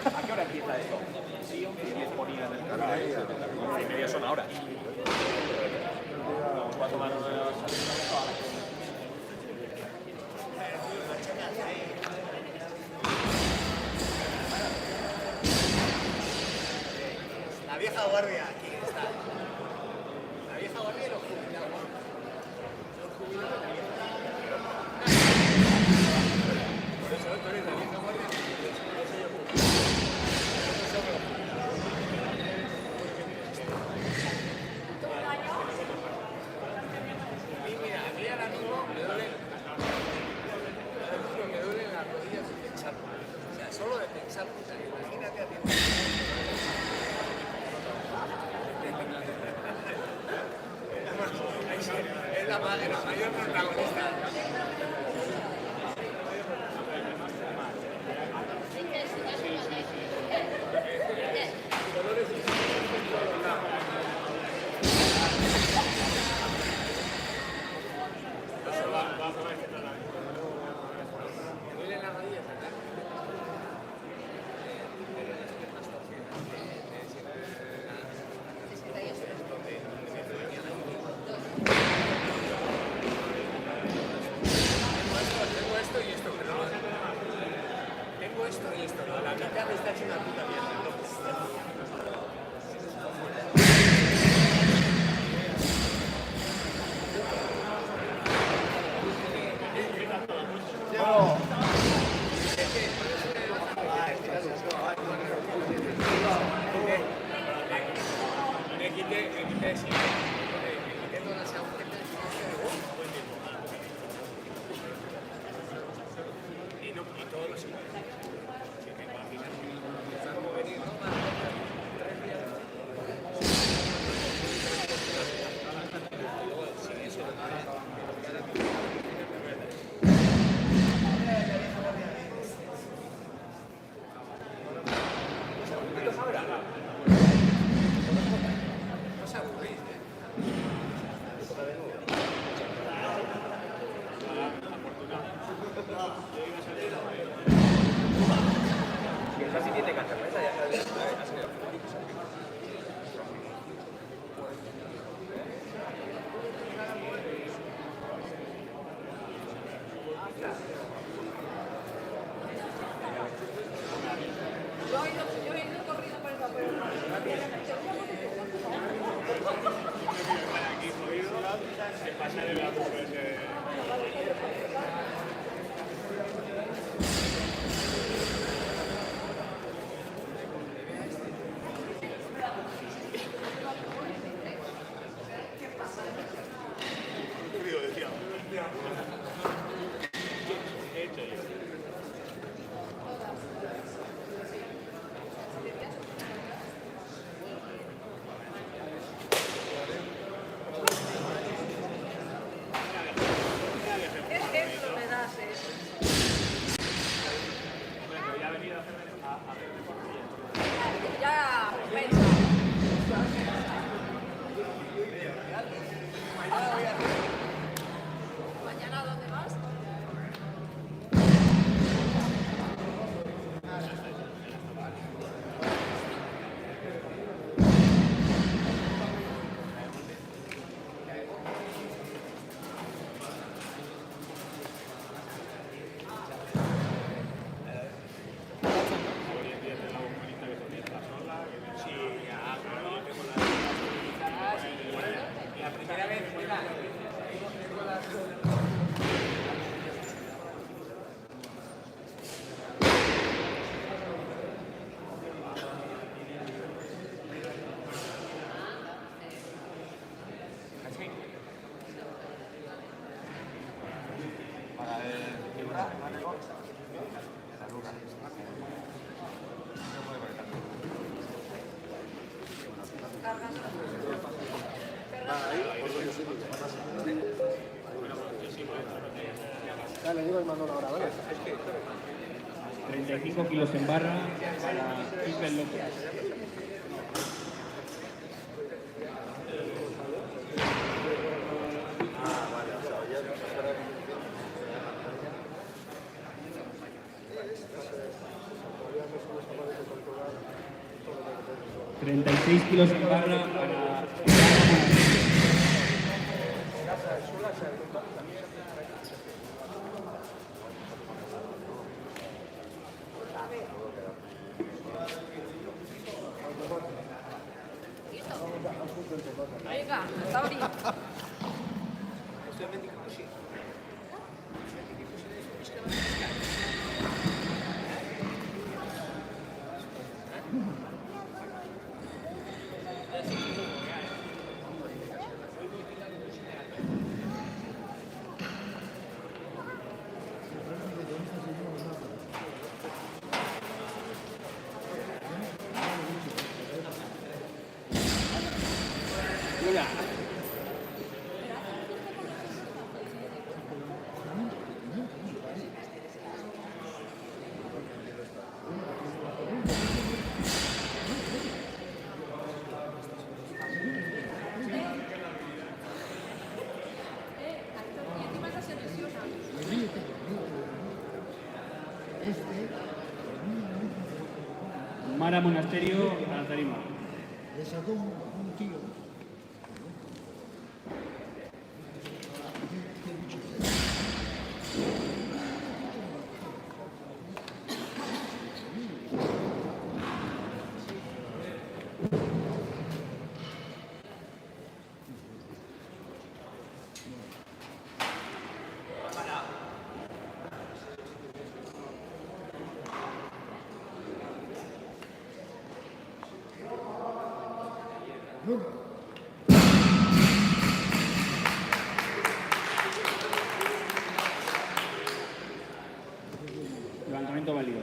¿A qué hora empieza esto? Sí, 10 ponía en el cartel. 11:30 son ahora. Vamos a tomar La vieja guardia, aquí está. La vieja guardia y los jubilados. Los jubilados de la vieja Por eso tú eres la vieja guardia. A mí ahora mismo me duele. Me duelen las rodillas de pensar. O sea, solo de pensar. O sea, imagínate a ti. Es la mayor protagonista. esto y esto, pero no. Tengo esto y esto, ¿no? La mitad está hecha una puta mierda. Le quité sí. Y todos los Yo he ido corriendo por el papel. Ya, mañana, ¿a dónde vas? la primera vez era Dale, digo el mando ahora, ¿vale? 35 kilos en barra para Isabel López. Todavía 36 kilos en barra para venga, hasta ahorita. Mara Monasterio a la tarima. Le sacó un tío. Levantamiento válido.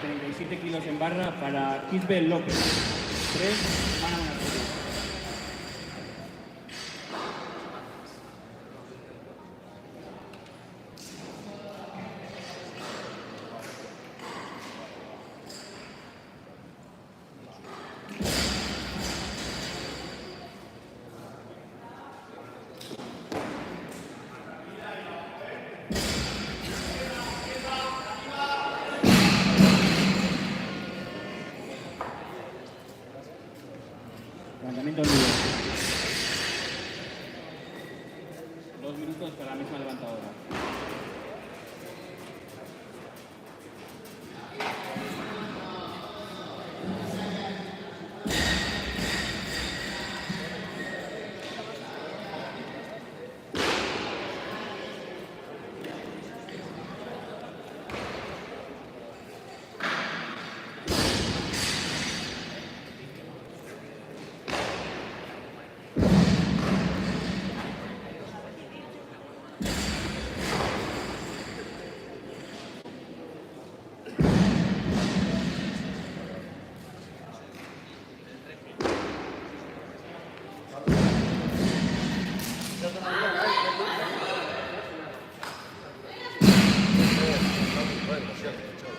37 kilos en barra para Kisbel López. 3, Mara Monasterio. Levantamiento libre. 2 minutos para la misma levantadora.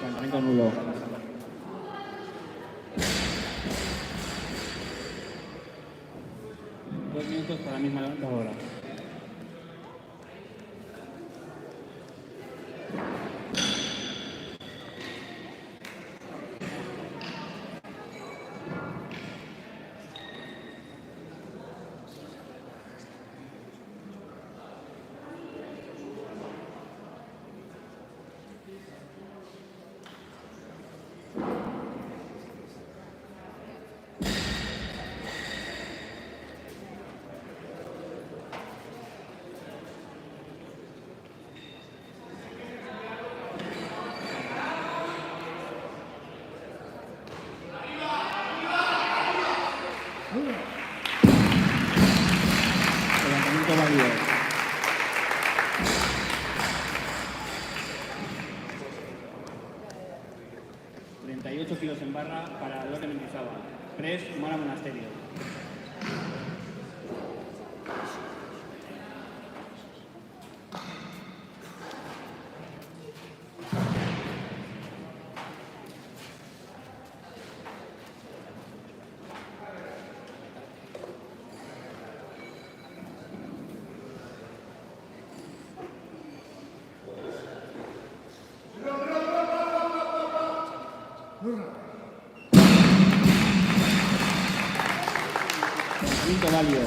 Levantamiento nulo. Dos minutos para la misma levantadora. Levantamiento válido. ...38 kilos en barra para Lore Mendizábal. 3, Mara Monasterio. Levantamiento válido.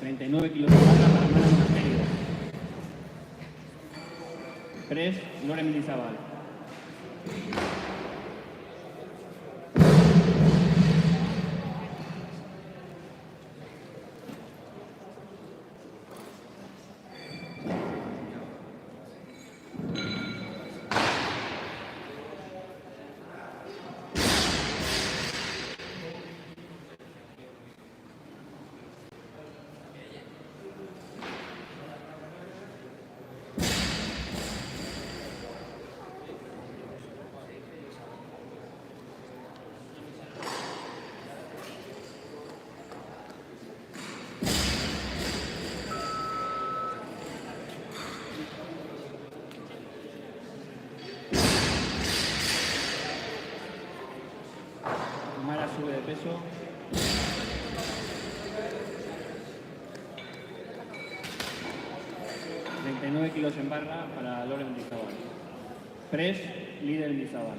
...39 kilos de barra para Mara Monasterio. 3, Lore Mendizábal. Mara sube de peso. ...39 kilos en barra para Lore Mendizábal. 3, líder Mendizábal.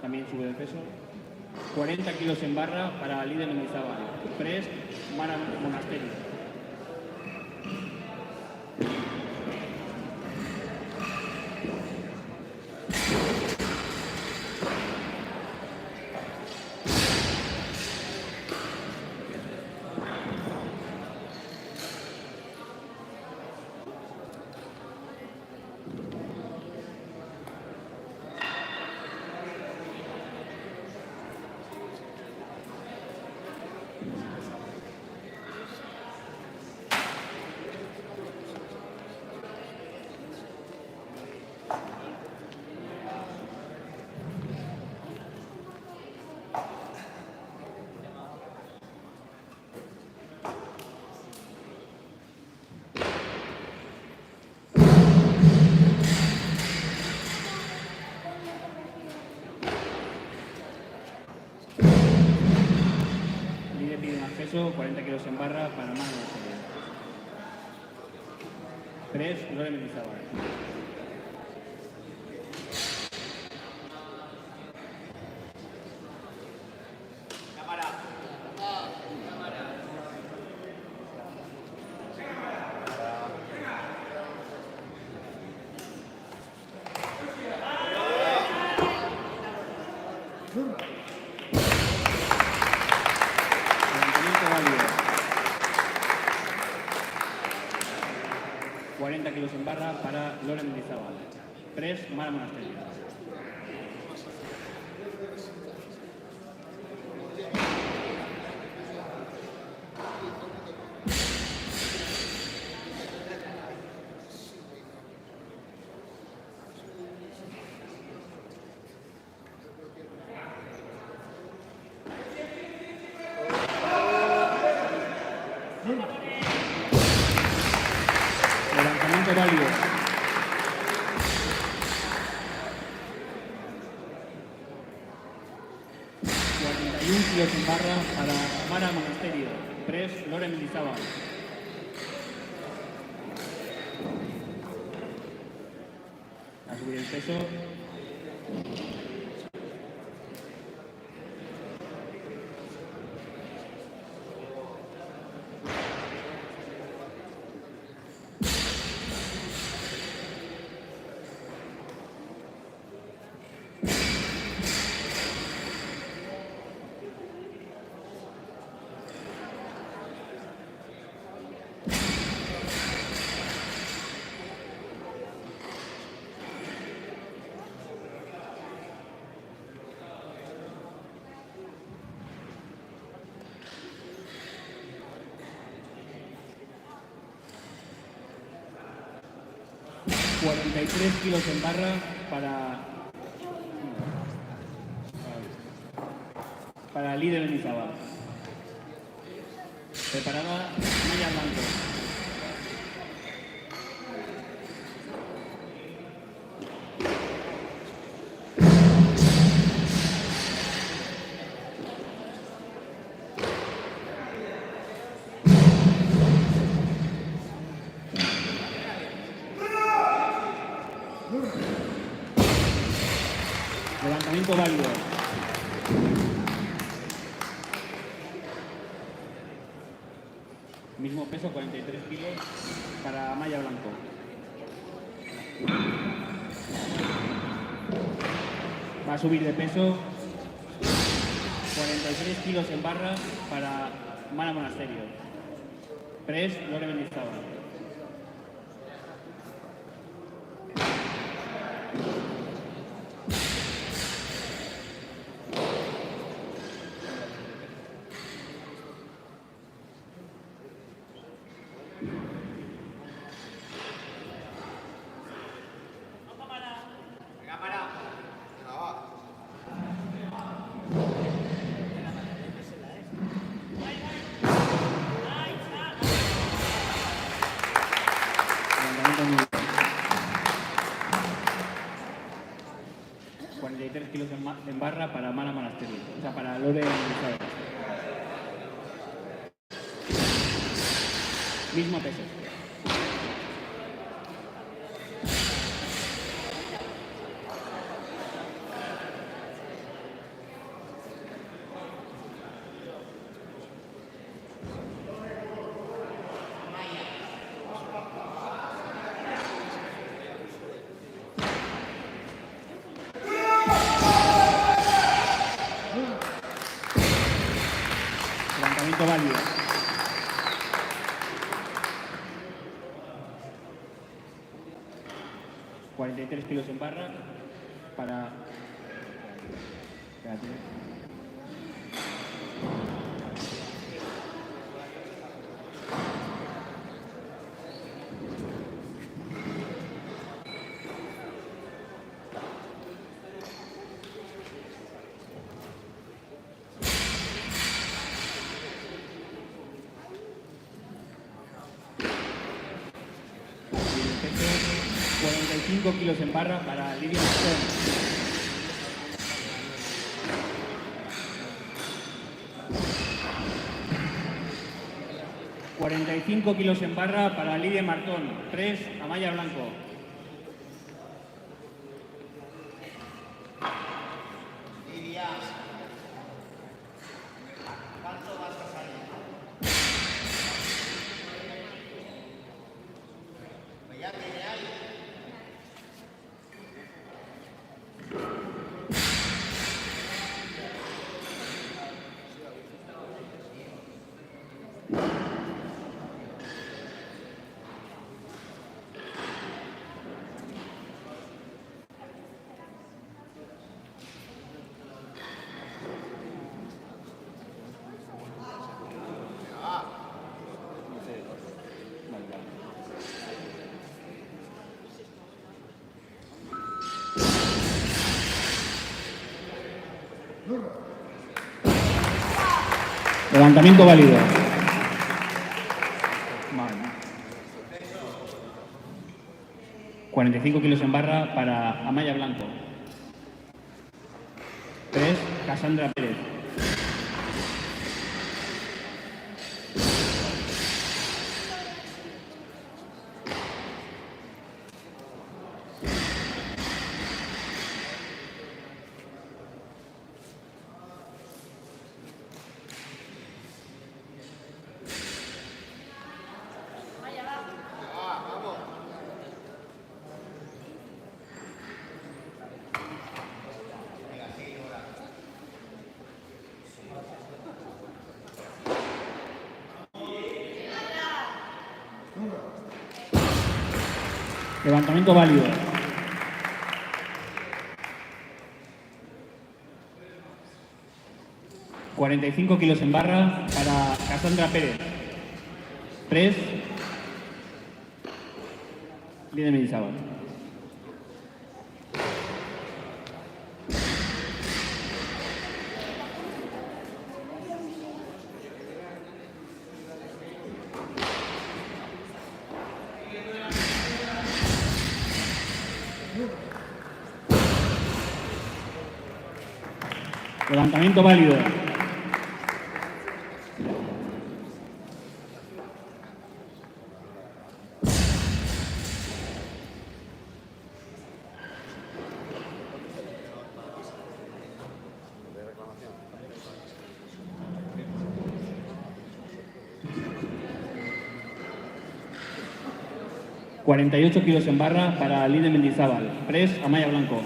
También sube de peso. 40 kilos en barra para líder Mendizábal. 3, Mara Monasterio. peso, 40 kilos en barra para mano monasterio. Press, Lore Mendizábal. Levantamiento válido. 40 kilos en barra para Lore Mendizábal. Press, Mara Monasterio. Levantamiento válido. Kilos en barra para Mara Monasterio. Press, Lore Mendizábal. A subir el peso. $43 kilos en barra para líder Mendizábal. Preparada Maya Blanco. Levantamiento válido. Mismo peso, 43 kilos para Maya Blanco. Va a subir de peso. 43 kilos en barra para Mara Monasterio. Press, Lore Mendizábal. Levantamiento 43 kilos en barra para Mara Monasterio. O sea, para Lore Mendizábal. Mismo peso. Levantamiento válido. $43 kilos en barra para... Espérate. Y el peso, 45 kilos en barra para Lidia Stone. 45 kilos en barra para Lidia Martón. Press, Amaya Blanco. Levantamiento válido. Vale. 45 kilos en barra para Amaya Blanco. 3, Cassandra Pérez. Levantamiento válido. ...45 kilos en barra para Cassandra Pérez. Press, Lidia Mendizábal. Levantamiento válido. ...48 kilos en barra para Lidia Mendizábal. Press, Amaya Blanco.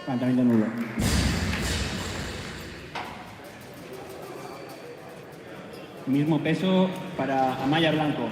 Levantamiento nulo. Mismo peso para Amaya Blanco.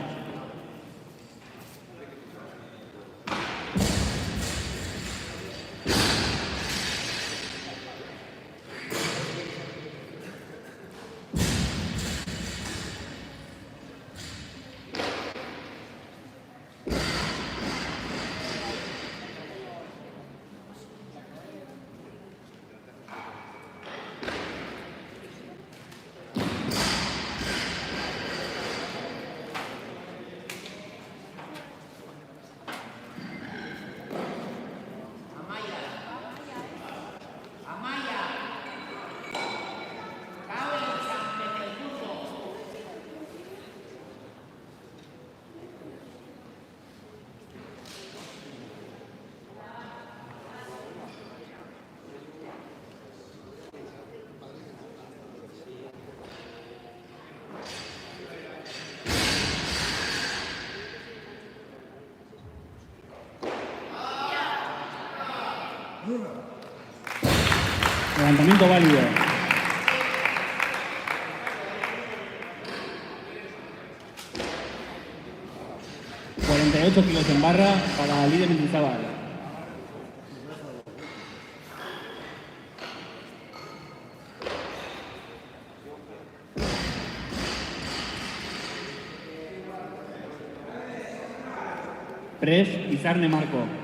Levantamiento válido. ...48 kilos en barra para Lidia Mendizábal. Press, Izarne Marco.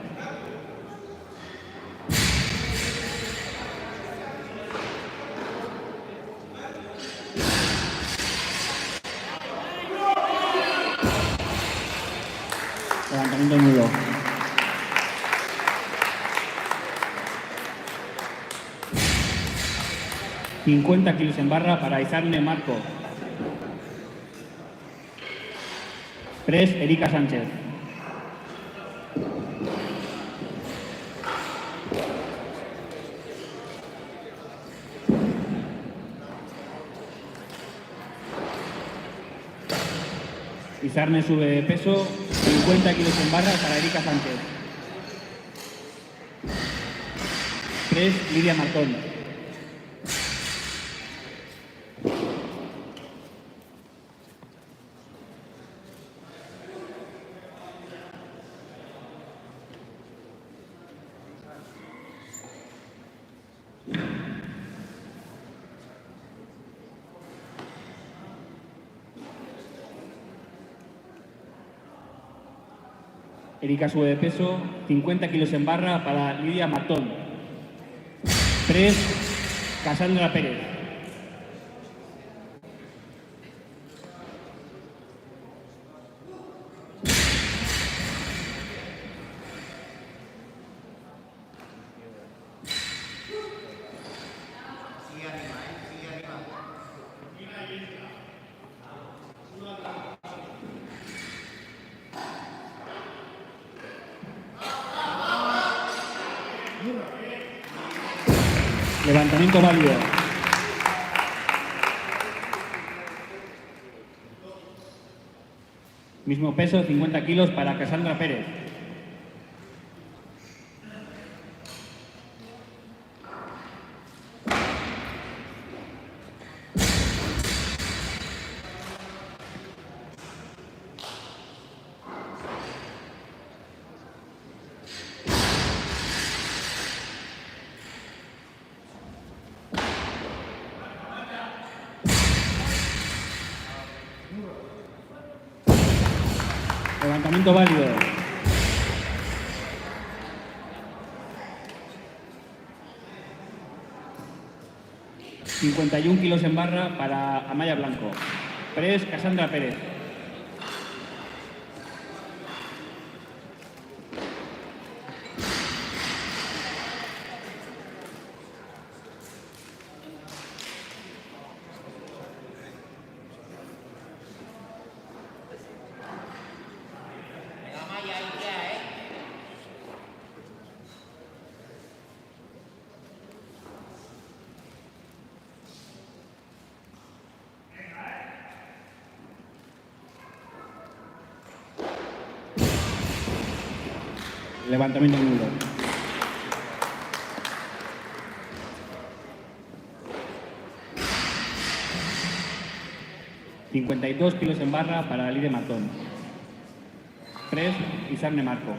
50 kilos en barra para Isarne Marco. Press, Erika Sánchez. Isarne sube de peso, 50 kilos en barra para Erika Sánchez. Press, Lidia Martón. Erika sube de peso, 50 kilos en barra para Lidia Martón. Press, Cassandra Pérez. Levantamiento válido. Mismo peso, 50 kilos para Cassandra Pérez. Levantamiento válido. ...51 kilos en barra para Amaya Blanco. Press, Cassandra Pérez. Levantamiento nulo. ...52 kilos en barra para Lidia Martón. Press, Isarne Marco.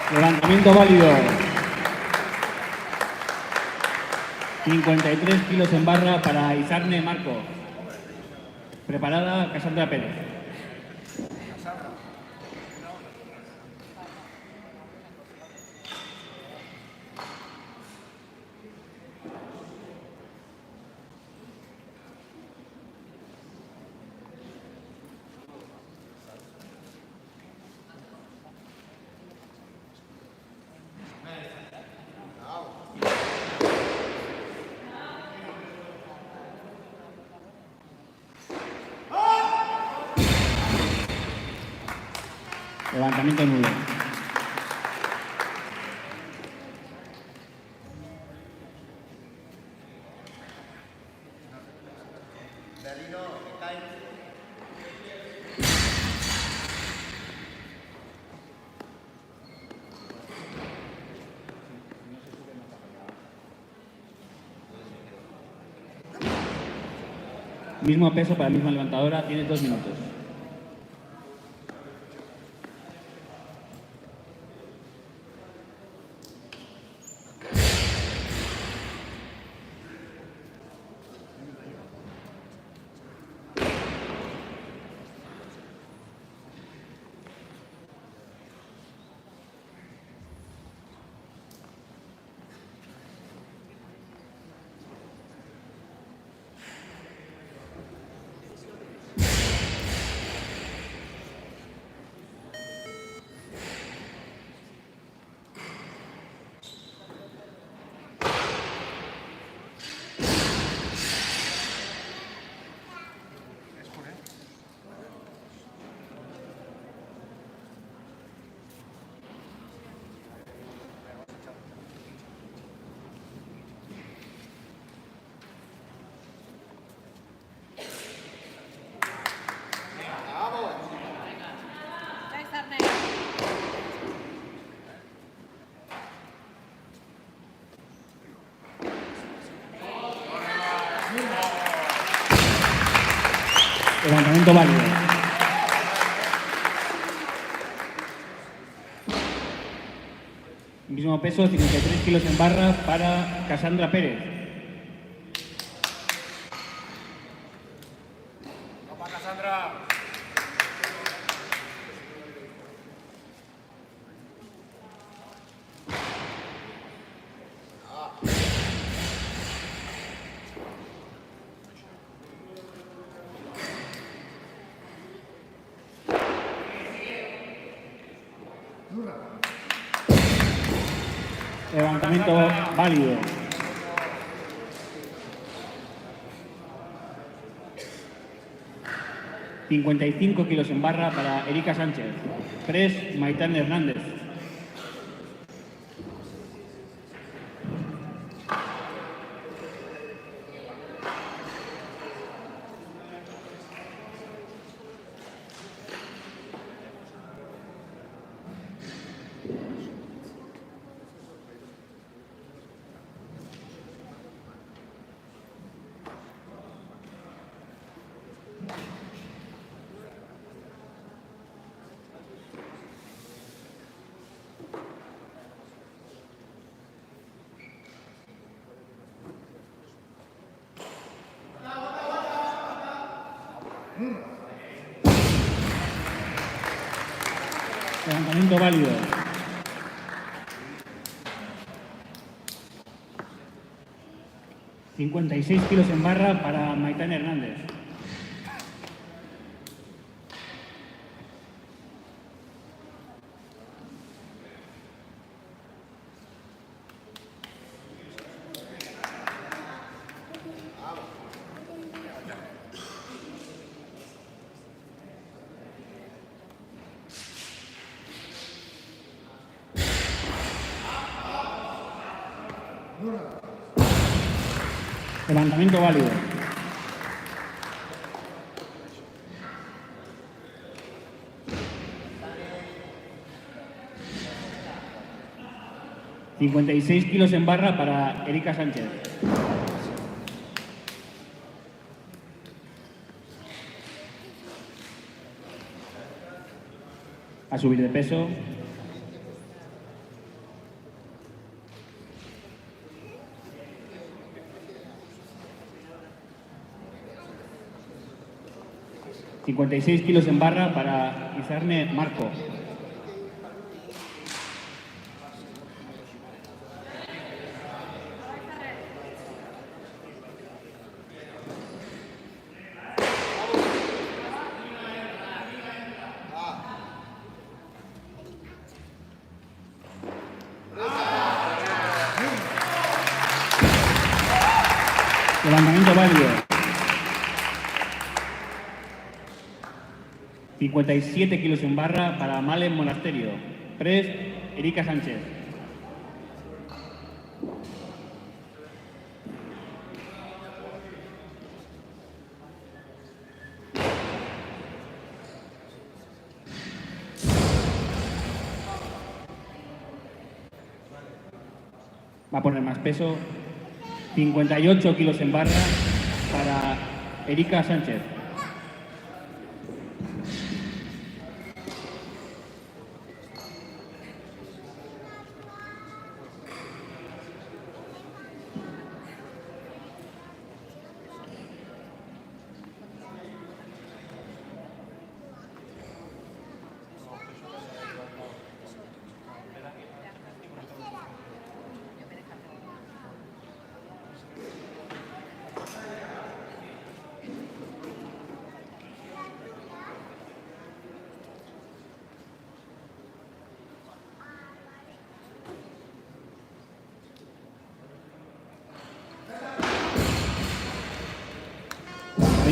Levantamiento válido. 53 kilos en barra para Isarne Marco. Preparada Cassandra Pérez. Levantamiento nulo. Mismo peso para la misma levantadora, tiene 2 minutos. Levantamiento válido. Mismo peso, 53 kilos en barra para Cassandra Pérez. Toma, Cassandra. Levantamiento válido. ...55 kilos en barra para Erika Sánchez. Press, Maitán Hernández. Levantamiento válido. ...56 kilos en barra para Maitán Hernández. Levantamiento válido. ...56 kilos en barra para Erika Sánchez. A subir de peso. ...56 kilos en barra para Izarne Marco. Levantamiento válido. 57 kilos en barra para Malen Monasterio. Press, Erika Sánchez. Va a poner más peso. 58 kilos en barra para Erika Sánchez.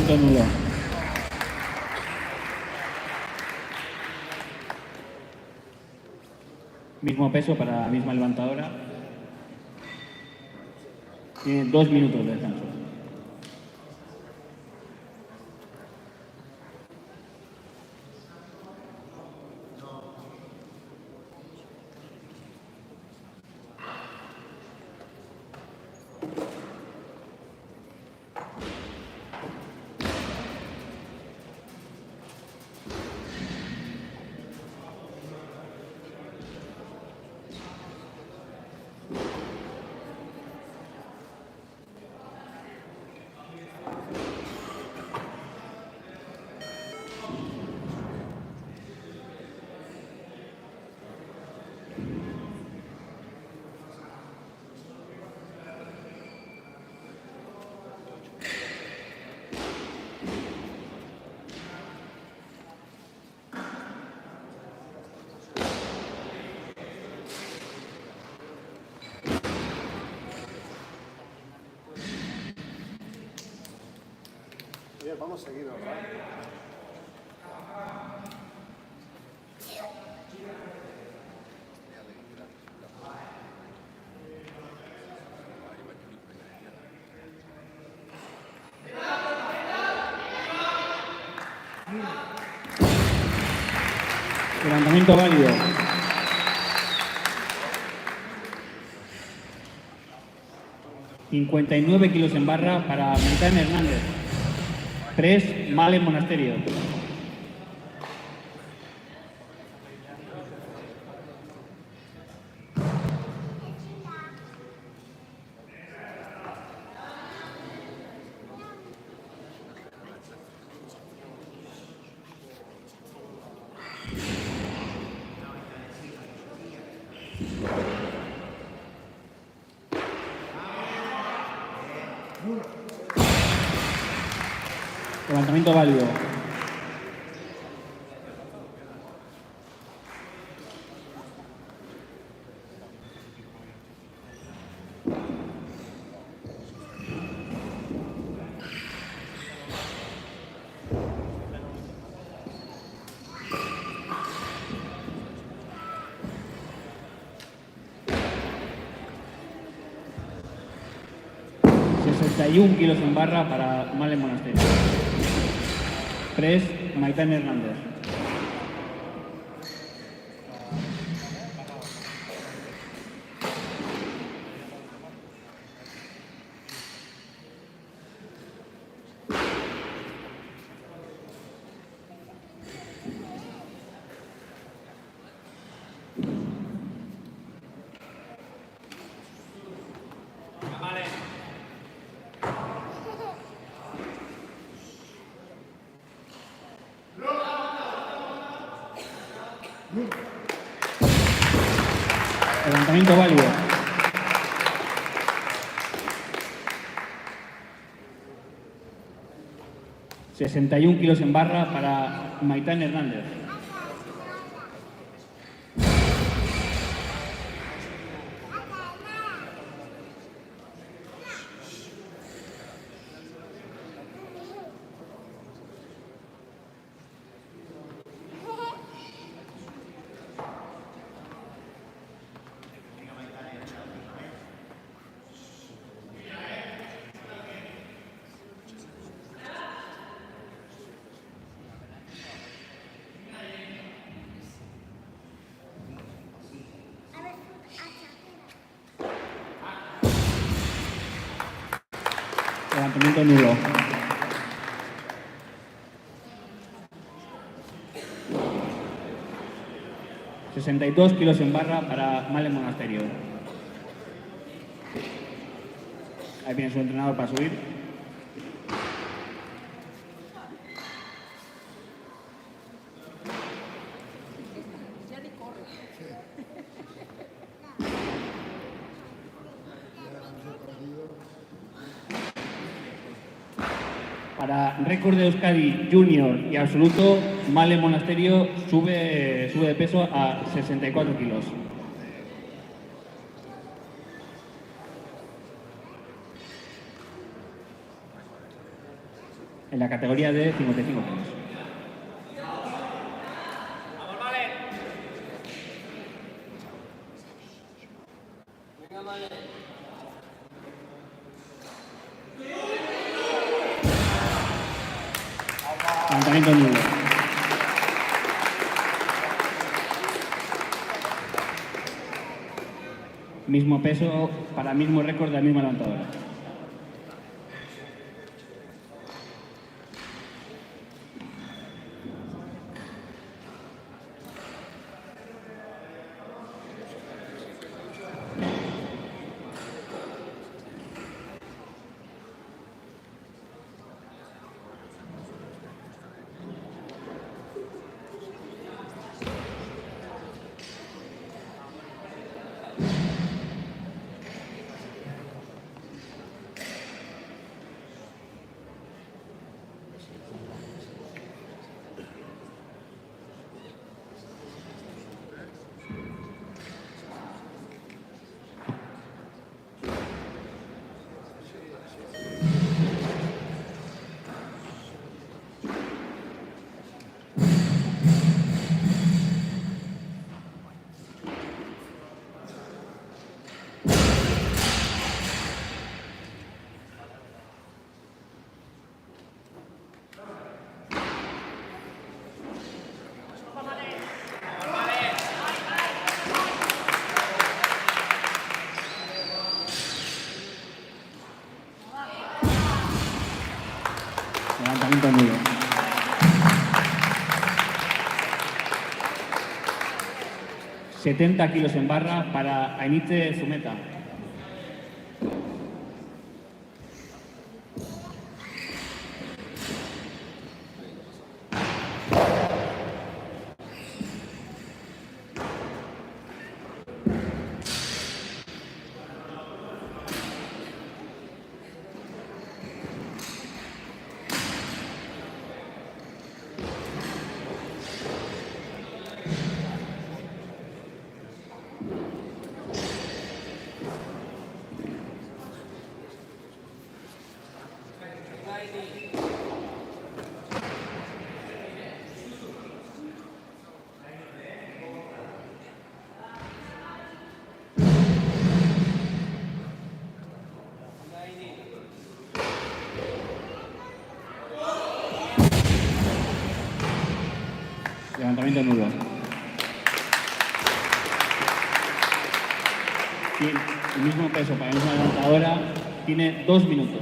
Nulo. Mismo peso para la misma levantadora. Tiene 2 minutos de descanso. vamos seguidos, ¿verdad? Levantamiento válido. ...59 kilos en barra para Maitán Hernández. 3, Male Monasterio. Levantamiento válido. ...61 kilos en barra para Male Monasterio. 3, Maitán Hernández. Levantamiento válido. ...61 kilos en barra para Maitán Hernández. Levantamiento nulo. ...62 kilos en barra para Male Monasterio. Ahí viene su entrenador para subir. Ya ni corre. Para récord de Euskadi Junior y absoluto, Male Monasterio sube de peso a 64 kilos. En la categoría de 55 kilos. Levantamiento nulo. Mismo peso para mismo récord de la misma levantadora. 70 kilos en barra para Ainitze Zumeta. Levantamiento nudo. Tiene el mismo peso para la misma levantadora, tiene 2 minutos.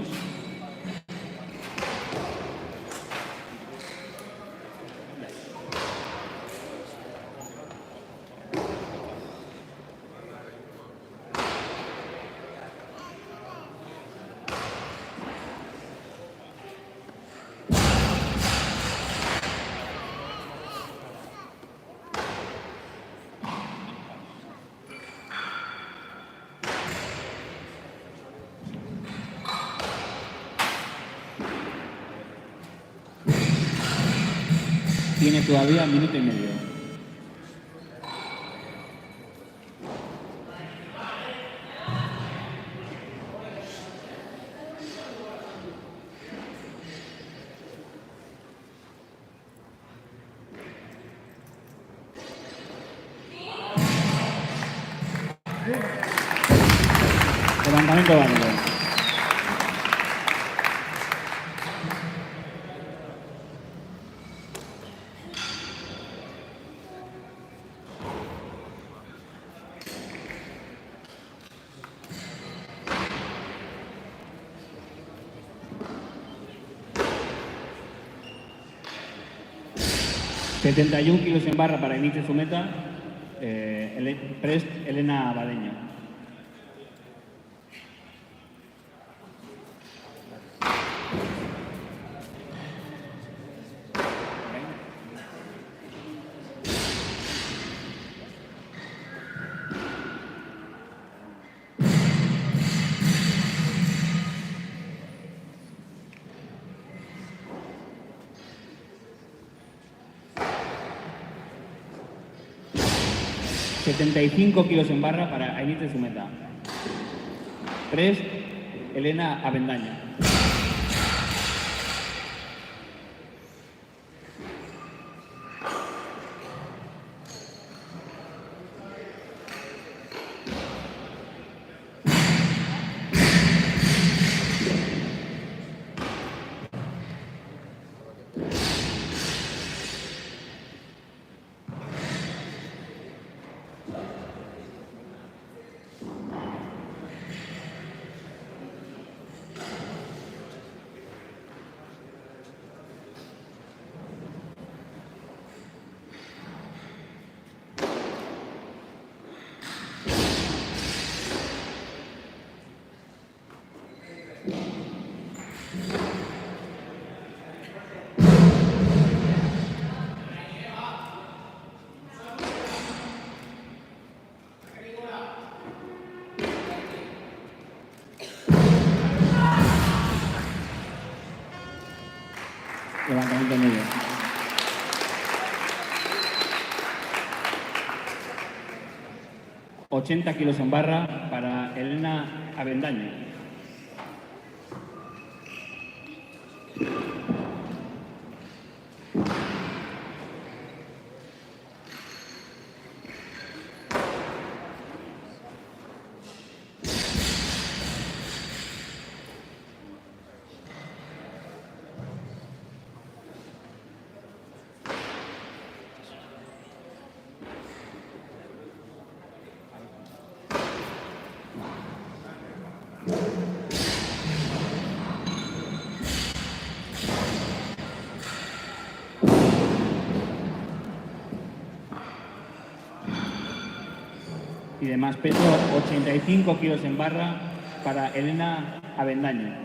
Tiene todavía 1 minuto y medio. Levantamiento válido. ...71 kilos en barra para Ainitze Zumeta, press Elena Badeño. ...75 kilos en barra para Ainitze Zumeta. Press Elena Avendaño. Levantamiento medio. ...80 kilos en barra para Elena Avendaño. Y de más peso, 85 kilos en barra para Elena Avendaño.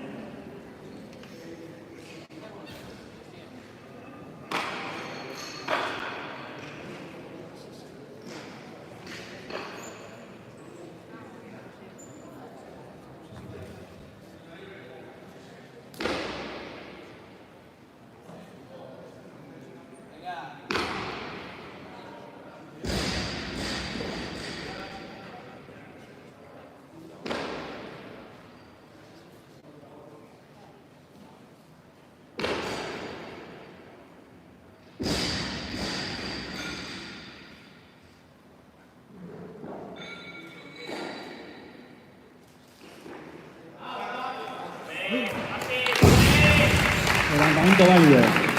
Levantamiento válido.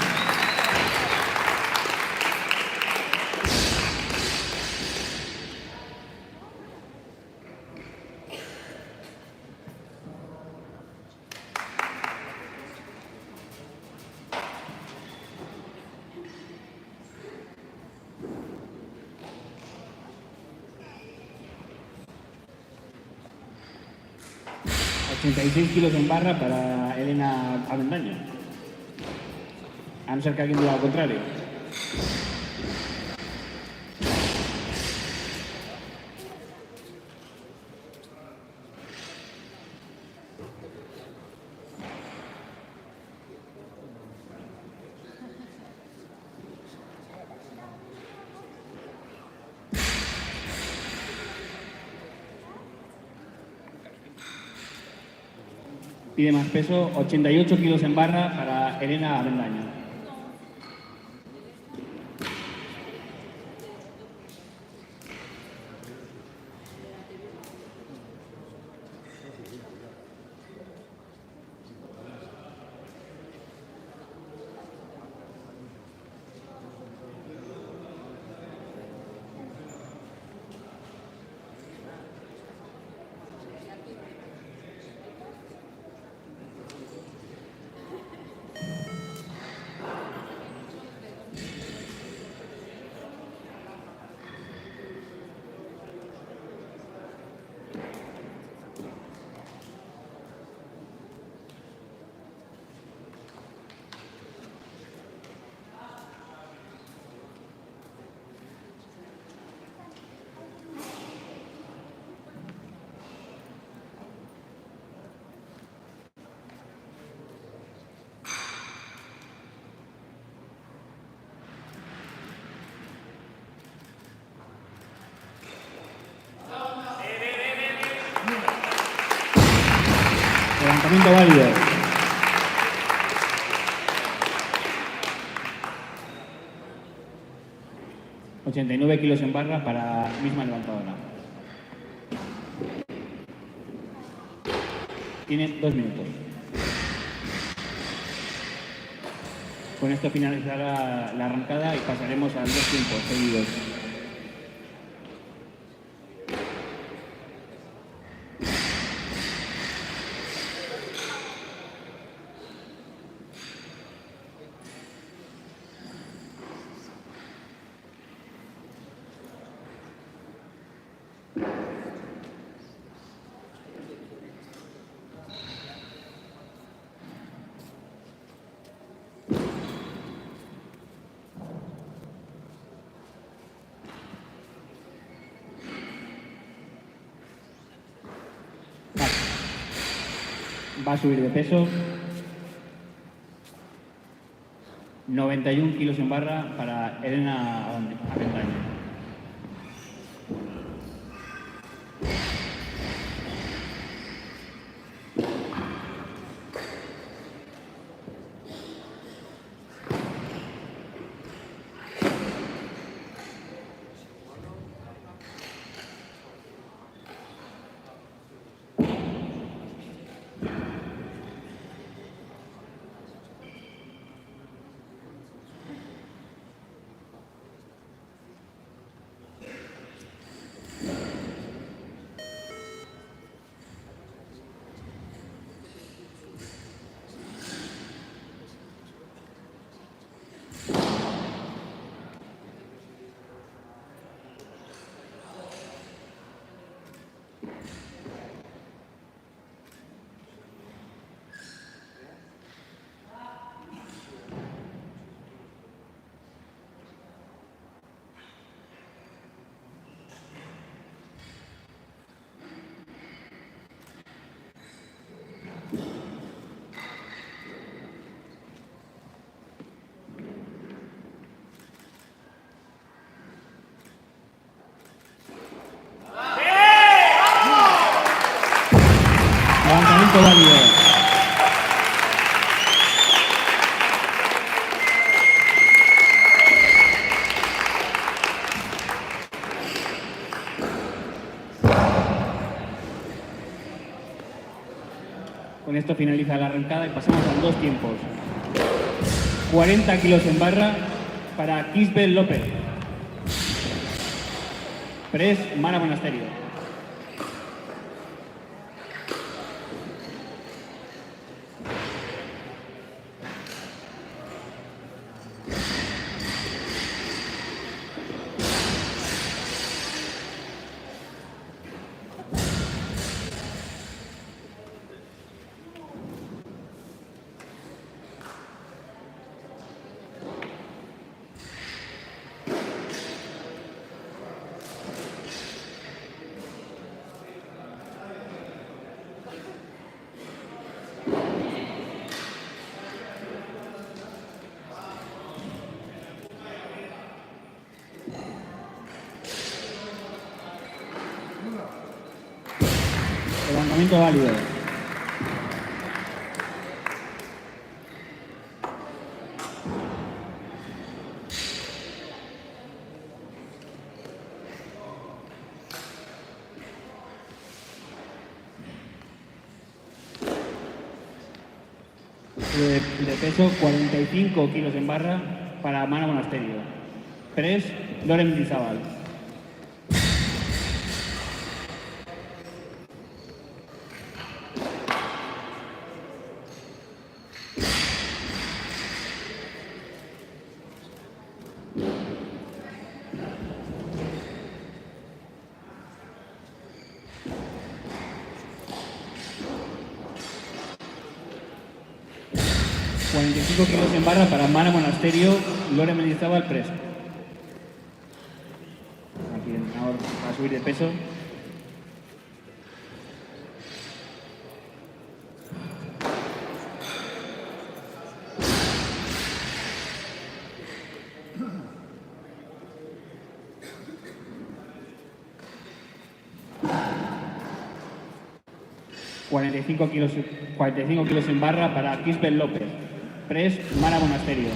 ...86 kilos en barra para Elena Avendaño. A no ser que alguien diga lo contrario. Pide más peso, 88 kilos en barra para Elena Avendaño. Levantamiento válido. ...89 kilos en barra para misma levantadora. Tiene 2 minutos. Con esto finalizará la arrancada y pasaremos a 2 tiempos seguidos. Va a subir de peso. 91 kilos en barra para Elena Avendaño. Con esto finaliza la arrancada y pasamos a 2 tiempos. 40 kilos en barra para Kisbel López. Press Mara Monasterio. Levantamiento válido. De peso 45 kilos en barra para Mara Monasterio. Press Loren Mendizábal. Kilos en barra para Mara Monasterio, Loren Mendizábal, press. Aquí ahora va a subir de peso. $45 kilos en barra para Kisbel López. Press Mara Monasterio.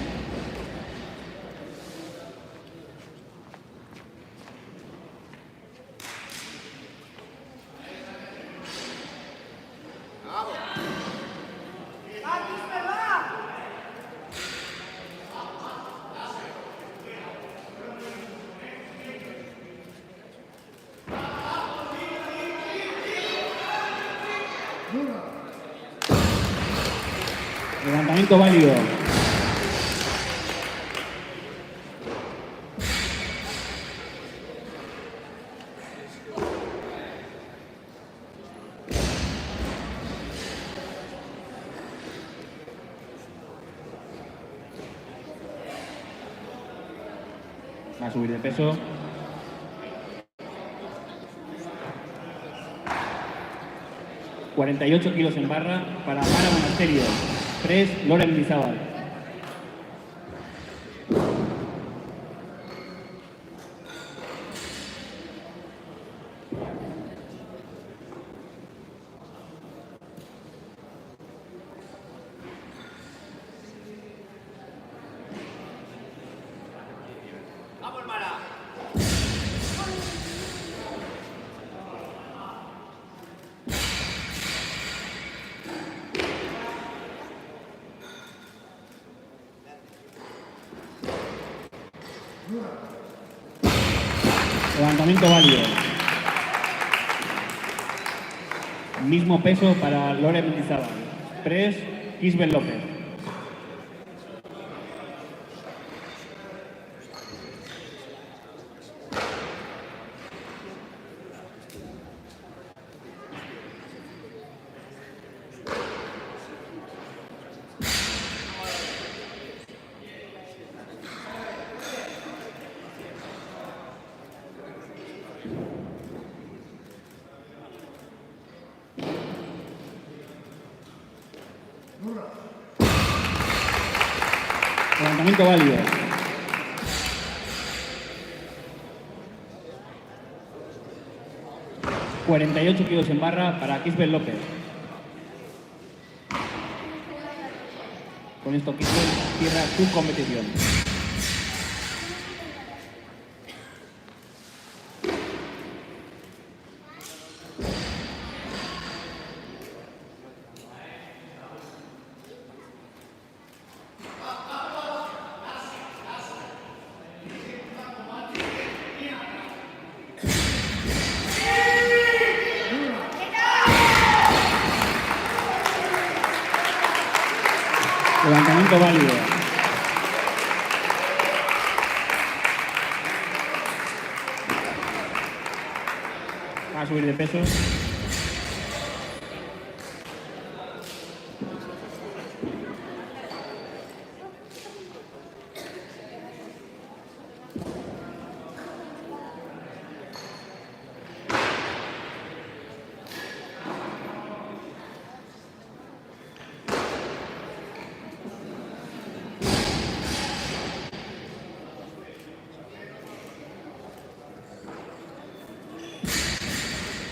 Levantamiento válido. Va a subir de peso. $48 kilos en barra para Mara Monasterio. Press Loren Mendizábal. ¡Vamos, Mara! Levantamiento válido. Mismo peso para Loren Mendizábal. Press Kisbel López. Levantamiento válido. $48 kilos en barra para Kisbel López. Con esto Kisbel cierra su competición. Levantamiento válido. Va a subir de peso.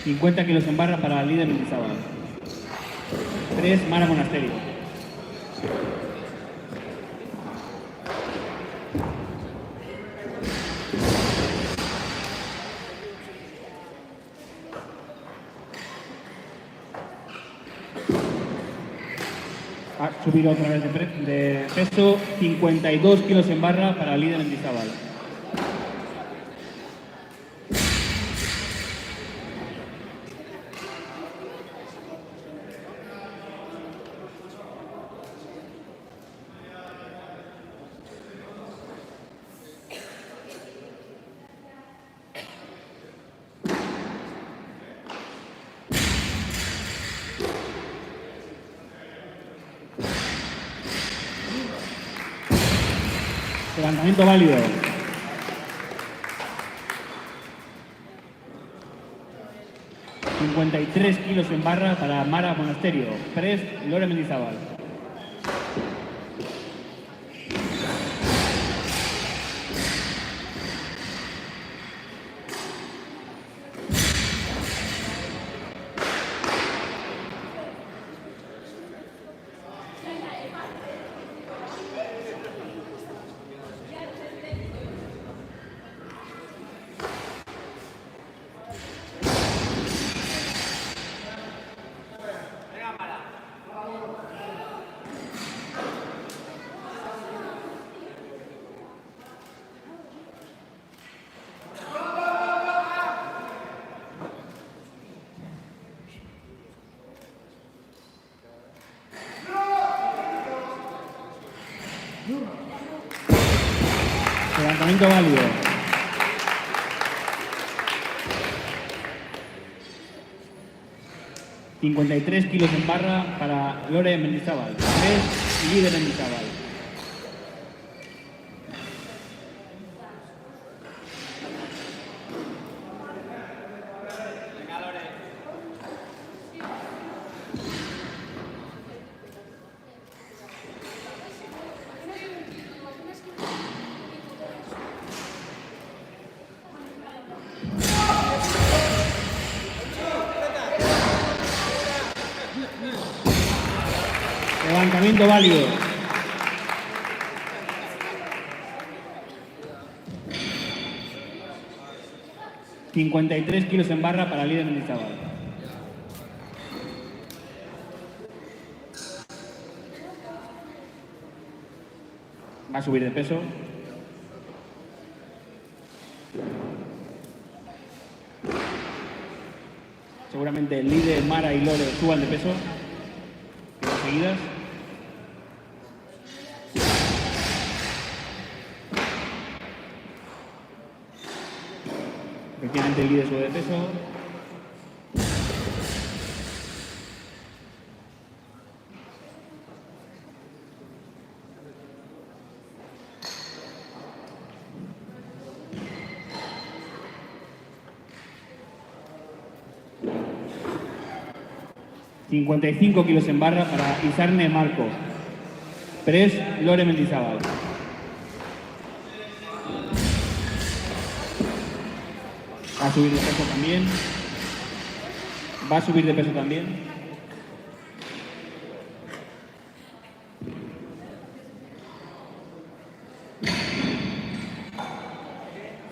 ...50 kilos en barra para el líder Mendizábal. 3, Mara Monasterio. Ha subido otra vez de peso, 52 kilos en barra para el líder Mendizábal. Levantamiento válido. ...53 kilos en barra para Mara Monasterio. Press, Lore Mendizábal. Levantamiento válido. ...53 kilos en barra para Lore Mendizábal. 3, líder Mendizábal. Levantamiento válido. ...53 kilos en barra para el líder Mendizábal. Va a subir de peso. Seguramente el líder, Mara y Lore suban de peso. Seguidas. Efectivamente el líder sube de peso. ...55 kilos en barra para Isarne Marco. Press, Lore Mendizábal. Va a subir de peso también. Va a subir de peso también.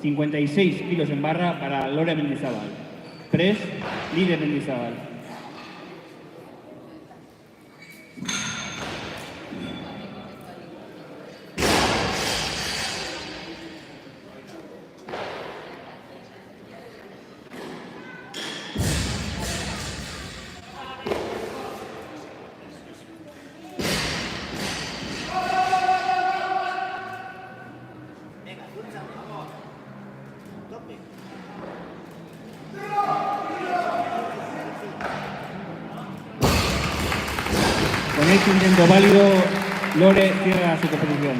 ...56 kilos en barra para Lore Mendizábal. Press, líder Mendizábal. Primer intento válido, Lore cierra su competición.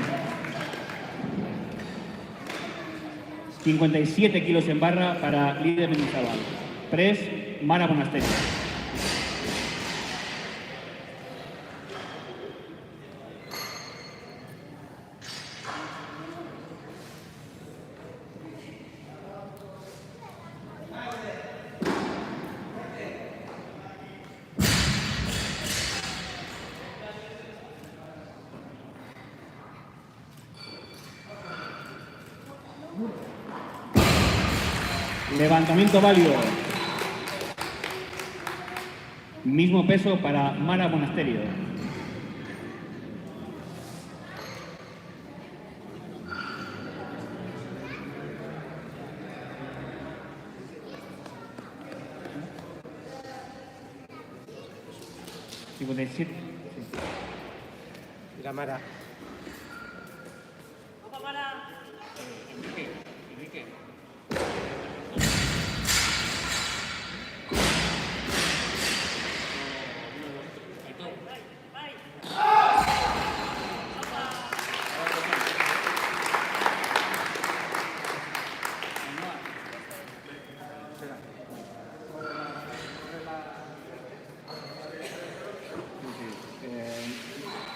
57 kilos en barra para líder Mendizábal. Press, Mara Monasterio. Levantamiento válido. Mismo peso para Mara Monasterio. ¿57? Sí. Mira, Mara. Enrique.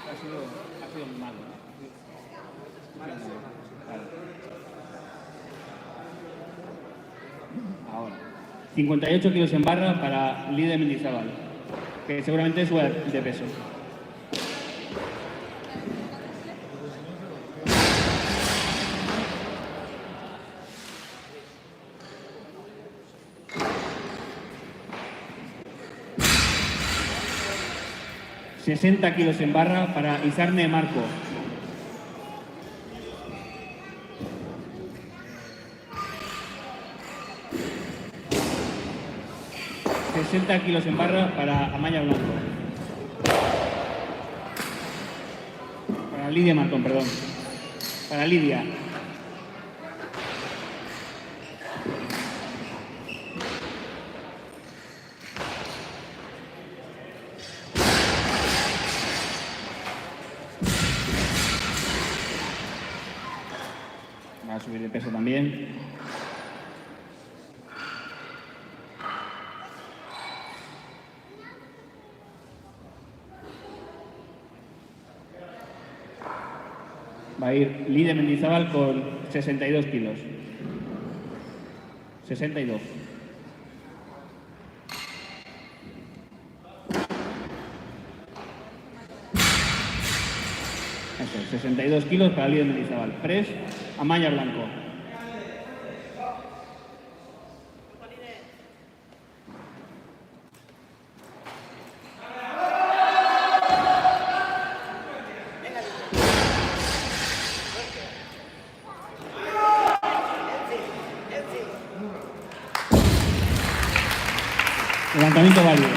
Ha sido malo, ¿no? Vale. Ahora. 58 kilos en barra para líder Mendizábal, que seguramente sube de peso. ...60 kilos en barra para Isarne Marco. ...60 kilos en barra para Amaya Blanco. Para Lidia Martón, perdón. Para Lidia. Va a subir de peso también. Va a ir líder Mendizábal con 62 kilos. 62. Eso, 62 kilos para líder Mendizábal. Press, Amaya Blanco. Levantamiento válido.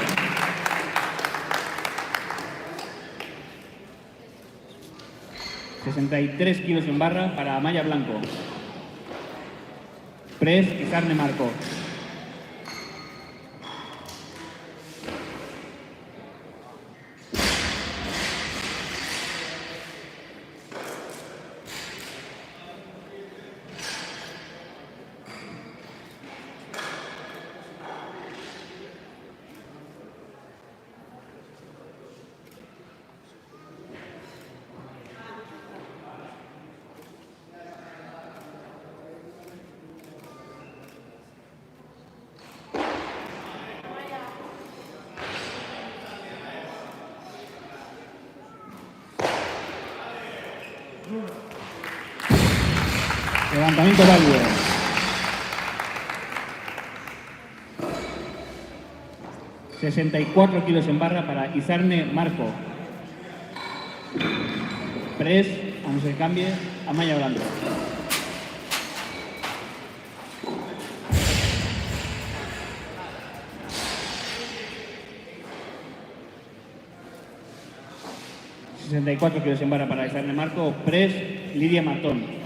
...63 kilos en barra para Amaya Blanco. Press, Isarne Marco. Levantamiento válido. ...64 kilos en barra para Isarne Marco. Press, a no ser cambie, Amaya Blanco. ...64 kilos en barra para Isarne Marco. Press, Lidia Martón.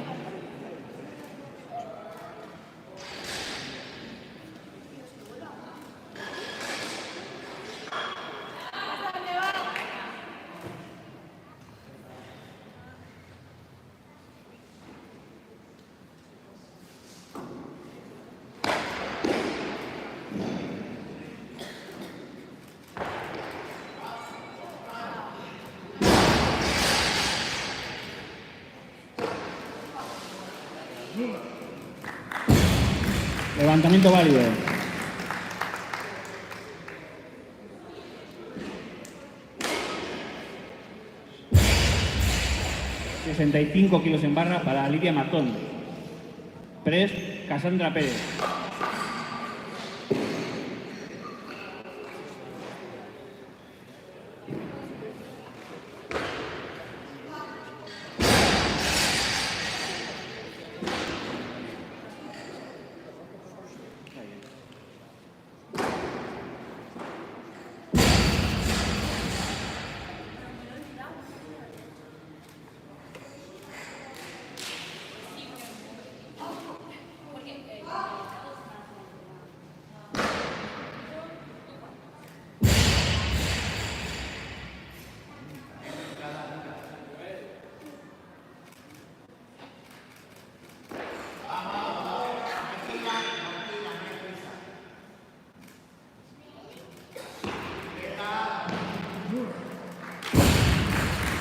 Levantamiento válido. ...65 kilos en barra para Lidia Martón. Press, Cassandra Pérez.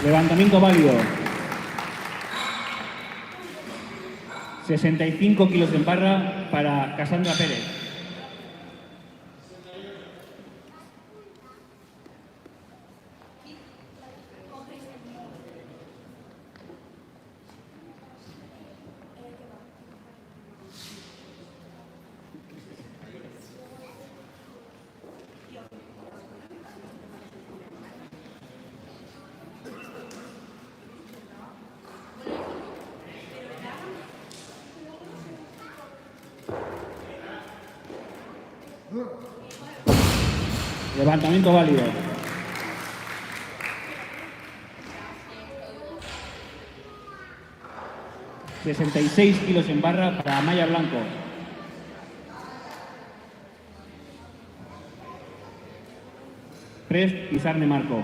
Levantamiento válido. 65 kilos en barra para Cassandra Pérez. Levantamiento válido. ...66 kilos en barra para Amaya Blanco. Press, Izarne Marco.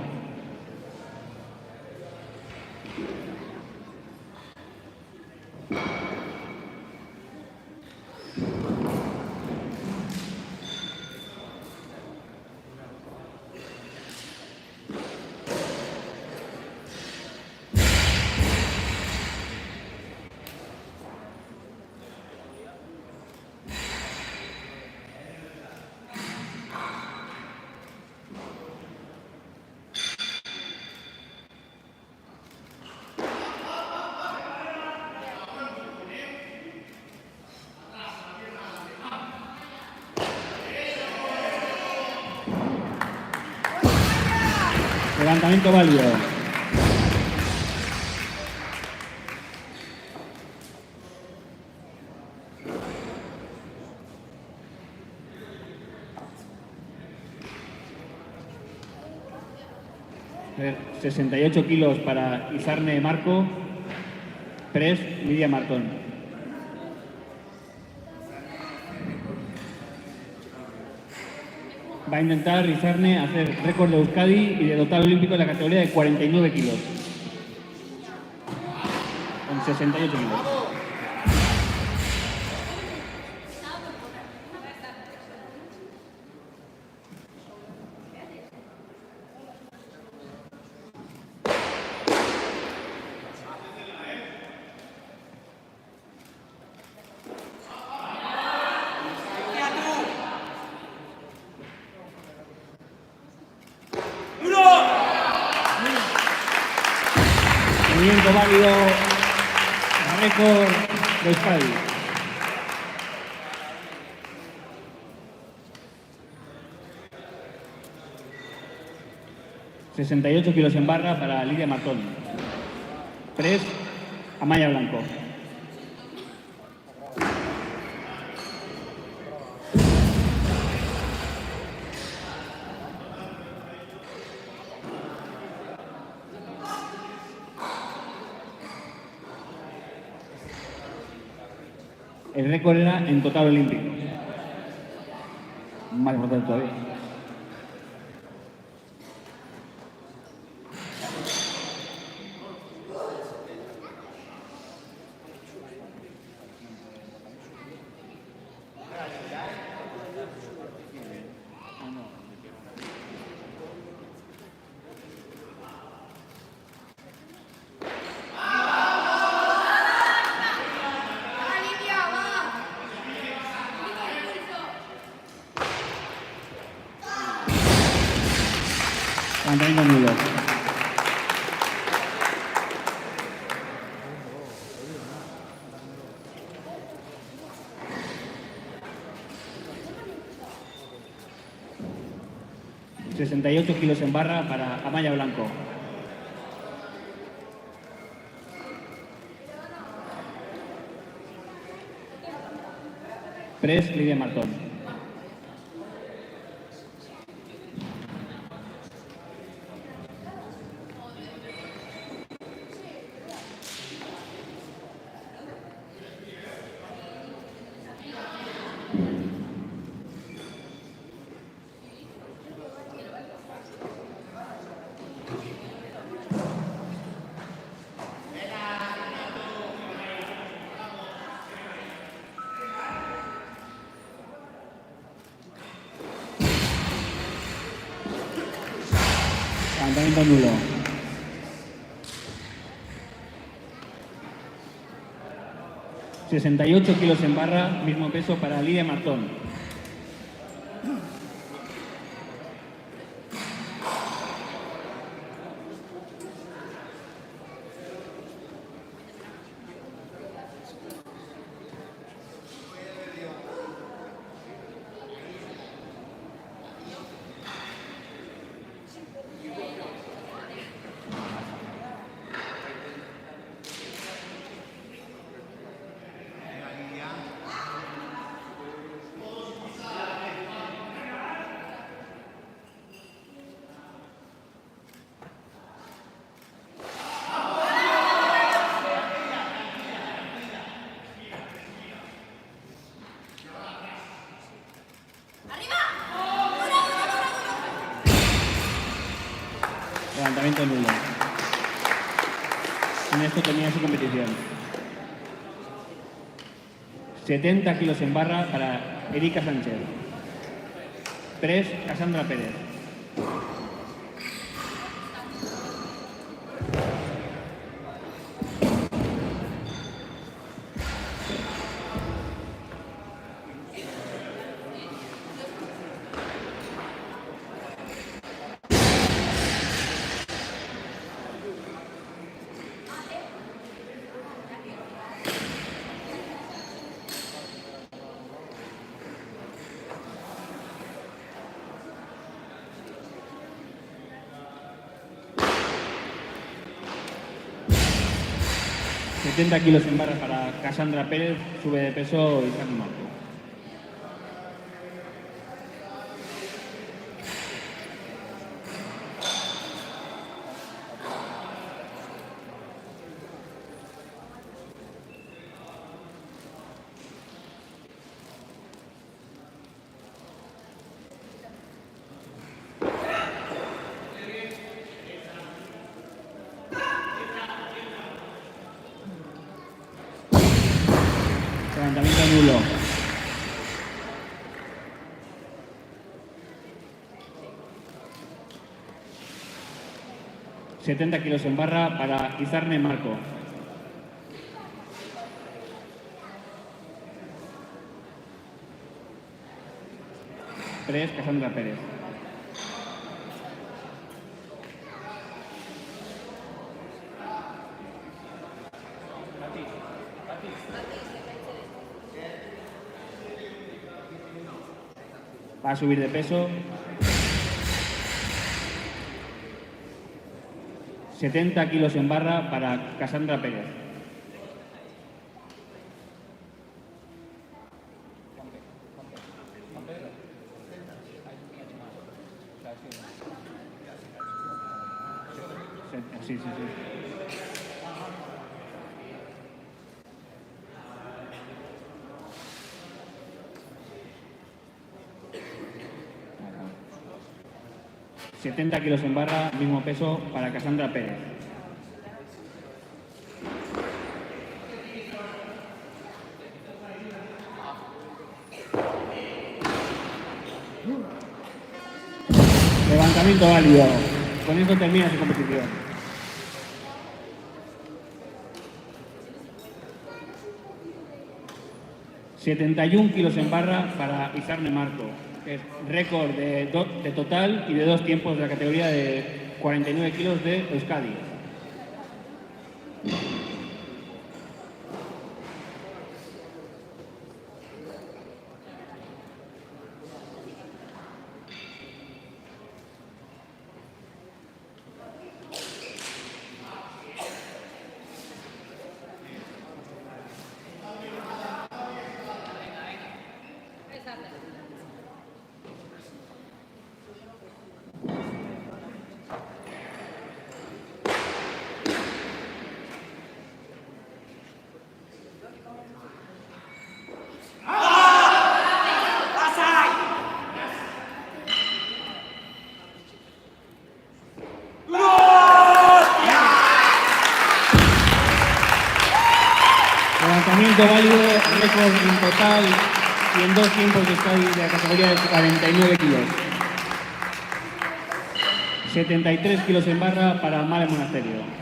Levantamiento válido. A ver, 68 kilos para Izarne Marco. Press, Lidia Martón. Va a intentar Izarne hacer récord de Euskadi y de total olímpico en la categoría de 49 kilos. Con 68 kilos. Movimiento válido, récord de Euskadi. ...68 kilos en barra para Lidia Martón. Press, Amaya Blanco. El récord era en total olímpico. Más importante todavía. Levantamiento nulo. ...68 kilos en barra para Amaya Blanco. Press, Lidia Martón. Levantamiento nulo. ...68 kilos en barra, mismo peso para Lidia Martón. Levantamiento nulo. Con esto termina su competición. 70 kilos en barra para Erika Sánchez. Press, Cassandra Pérez. ...70 kilos en barra para Cassandra Pérez, sube de peso Isaac Marco. Levantamiento nulo. ...70 kilos en barra para Izarne Marco. Press, Cassandra Pérez. Va a subir de peso. 70 kilos en barra para Cassandra Pérez. Sí, sí, sí. ...70 kilos en barra, mismo peso para Cassandra Pérez. Levantamiento válido. Con esto termina su competición. ...71 kilos en barra para Izarne Marco, que es récord de total y de 2 tiempos de la categoría de 49 kilos de Euskadi. Levantamiento válido, récord en total y en 2 tiempos de Euskadi de la categoría de 49 kilos. 73 kilos en barra para Male Monasterio.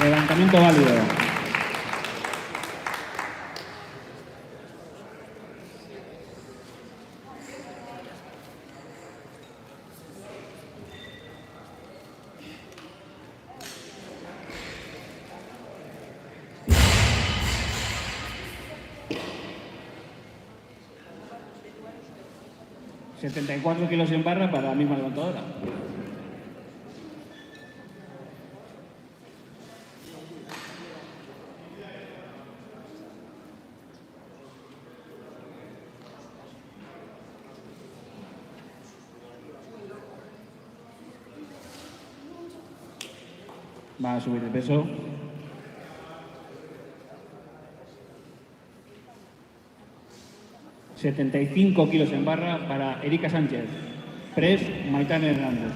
Levantamiento válido. ...74 kilos en barra para la misma levantadora. Va a subir de peso. ...75 kilos en barra para Erika Sánchez. Press, Maitane Hernández.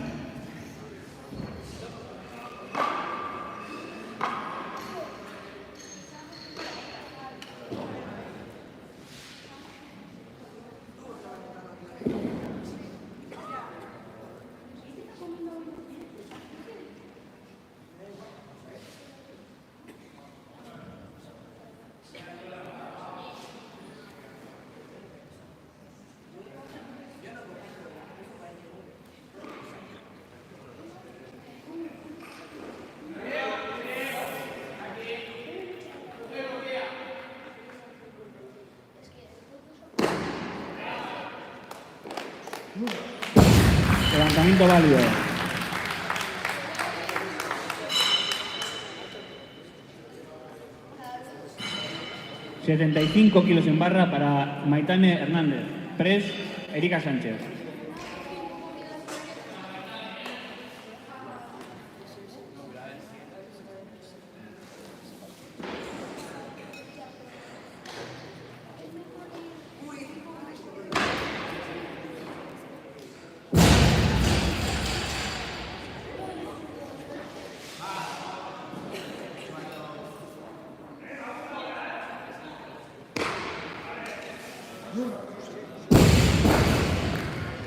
Levantamiento válido. ...75 kilos en barra para Maitane Hernández. Press, Erika Sánchez.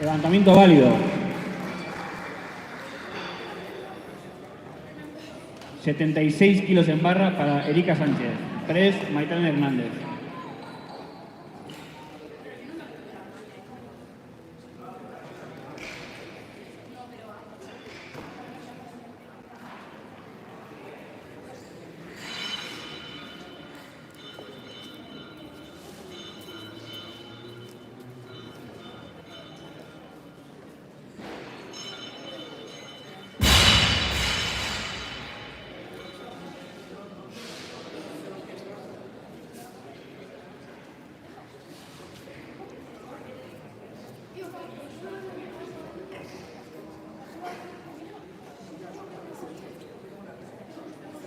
Levantamiento válido. 76 kilos en barra para Erika Sánchez. Press, Maitane Hernández.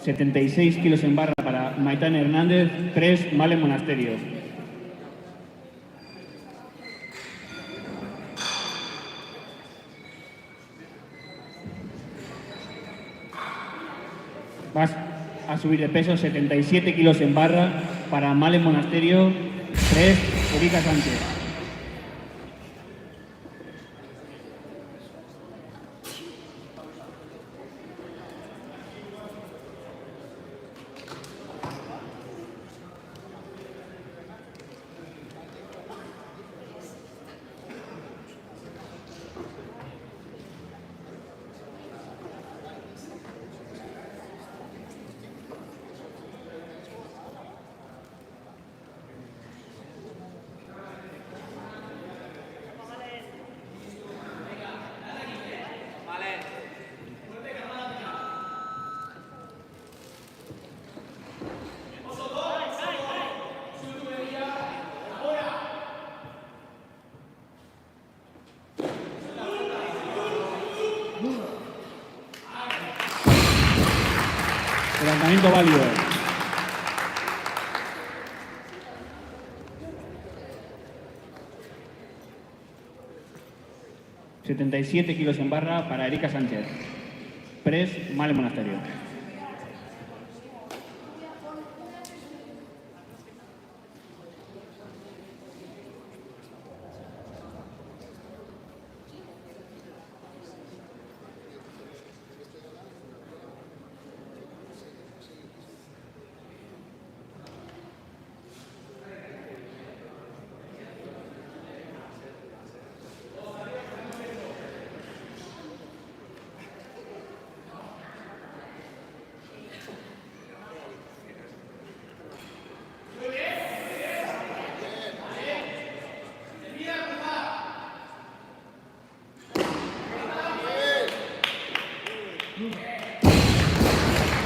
...76 kilos en barra para Maitane Hernández. Press, Male Monasterio. Vas a subir de peso 77 kilos en barra para Malen Monasterio. 3, Erika Sánchez. Levantamiento válido. ...77 kilos en barra para Erika Sánchez. Press, Malen Monasterio.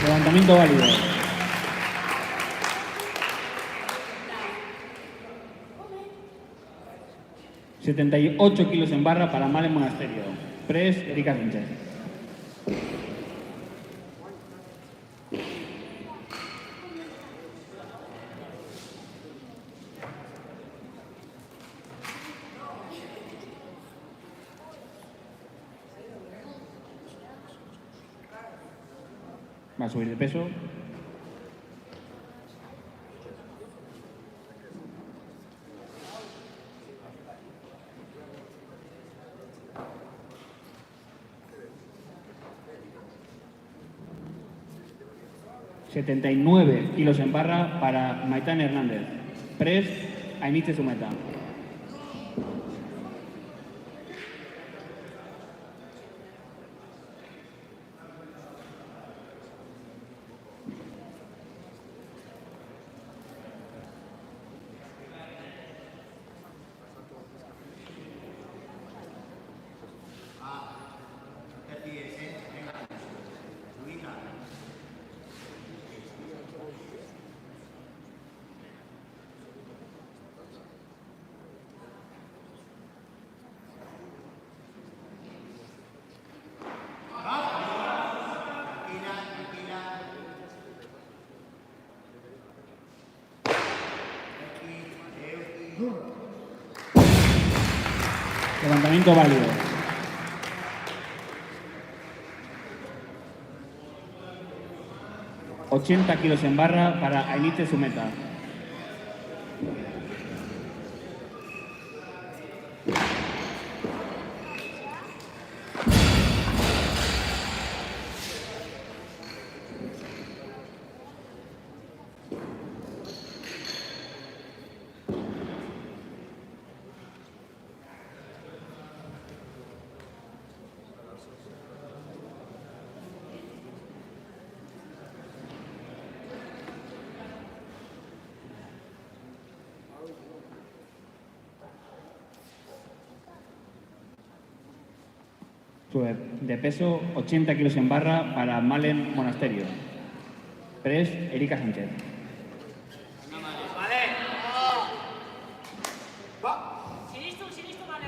Levantamiento válido. ...78 kilos en barra para Malen Monasterio. Press, Erika Sánchez. Va a subir de peso. ...79 kilos en barra para Maitán Hernández. Press, Ainitze Zumeta. Levantamiento válido. ...80 kilos en barra para Ainitze Zumeta. Sube de peso 80 kilos en barra para Malen Monasterio. Press, Erika Sánchez. Sinisto, vale.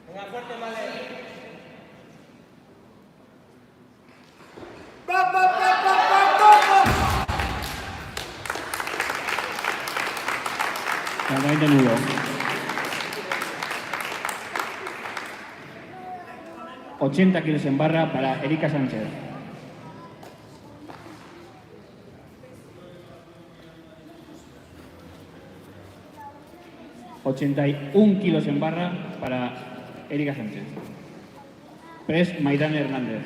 Venga, fuerte, vale. Levantamiento nulo. 80 kilos en barra para Erika Sánchez. 81 kilos en barra para Erika Sánchez. Press Maidán Hernández.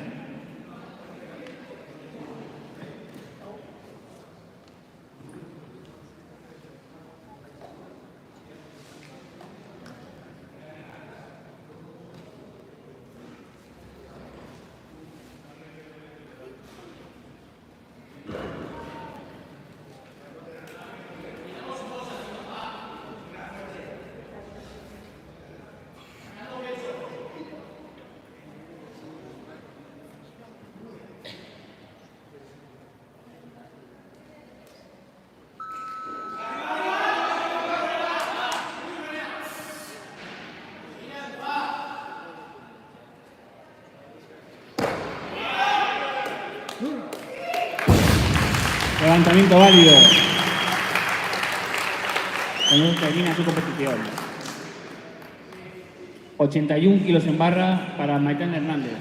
Levantamiento válido. Con eso termina su competición. 81 kilos en barra para Maitán Hernández.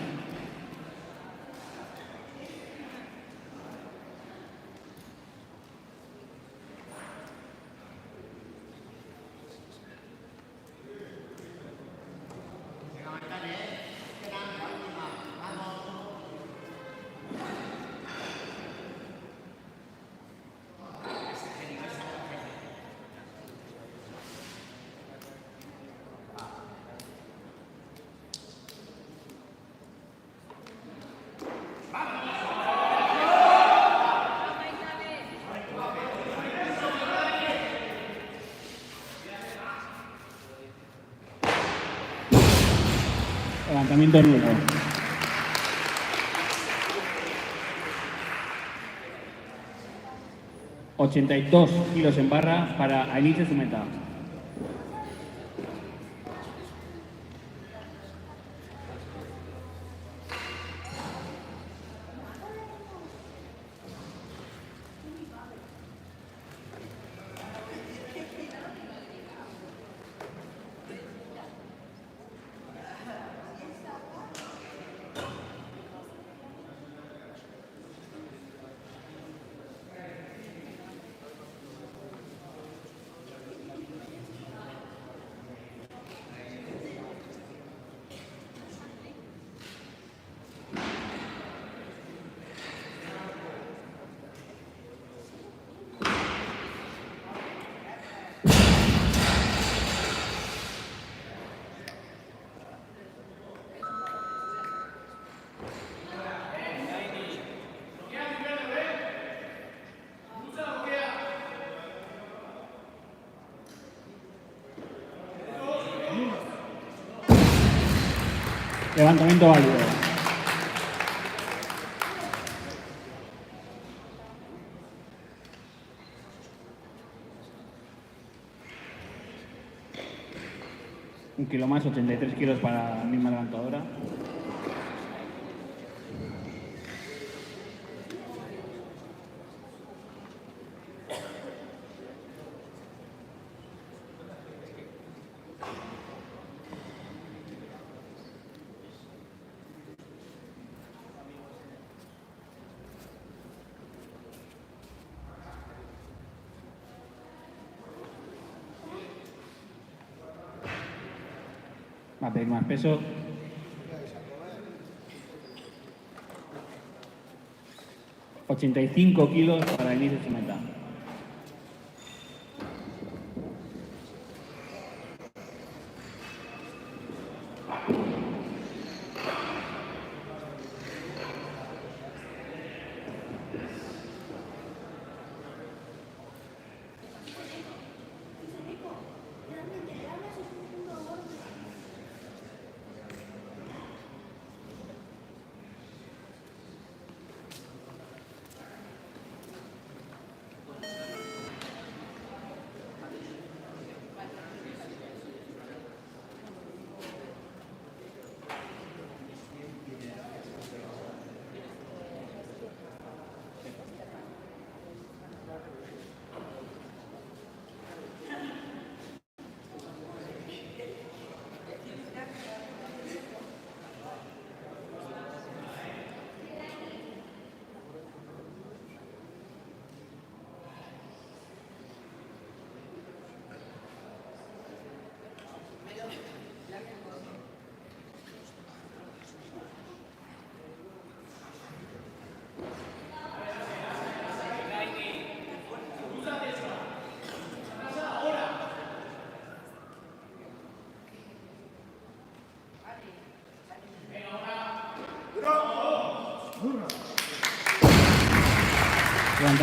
Levantamiento nulo. $82 kilos en barra para Alice Zumeta. Levantamiento válido. Un kilo más, 83 kilos para la misma levantadora. Va a pedir más peso. $85 kilos para Elise Zumeta.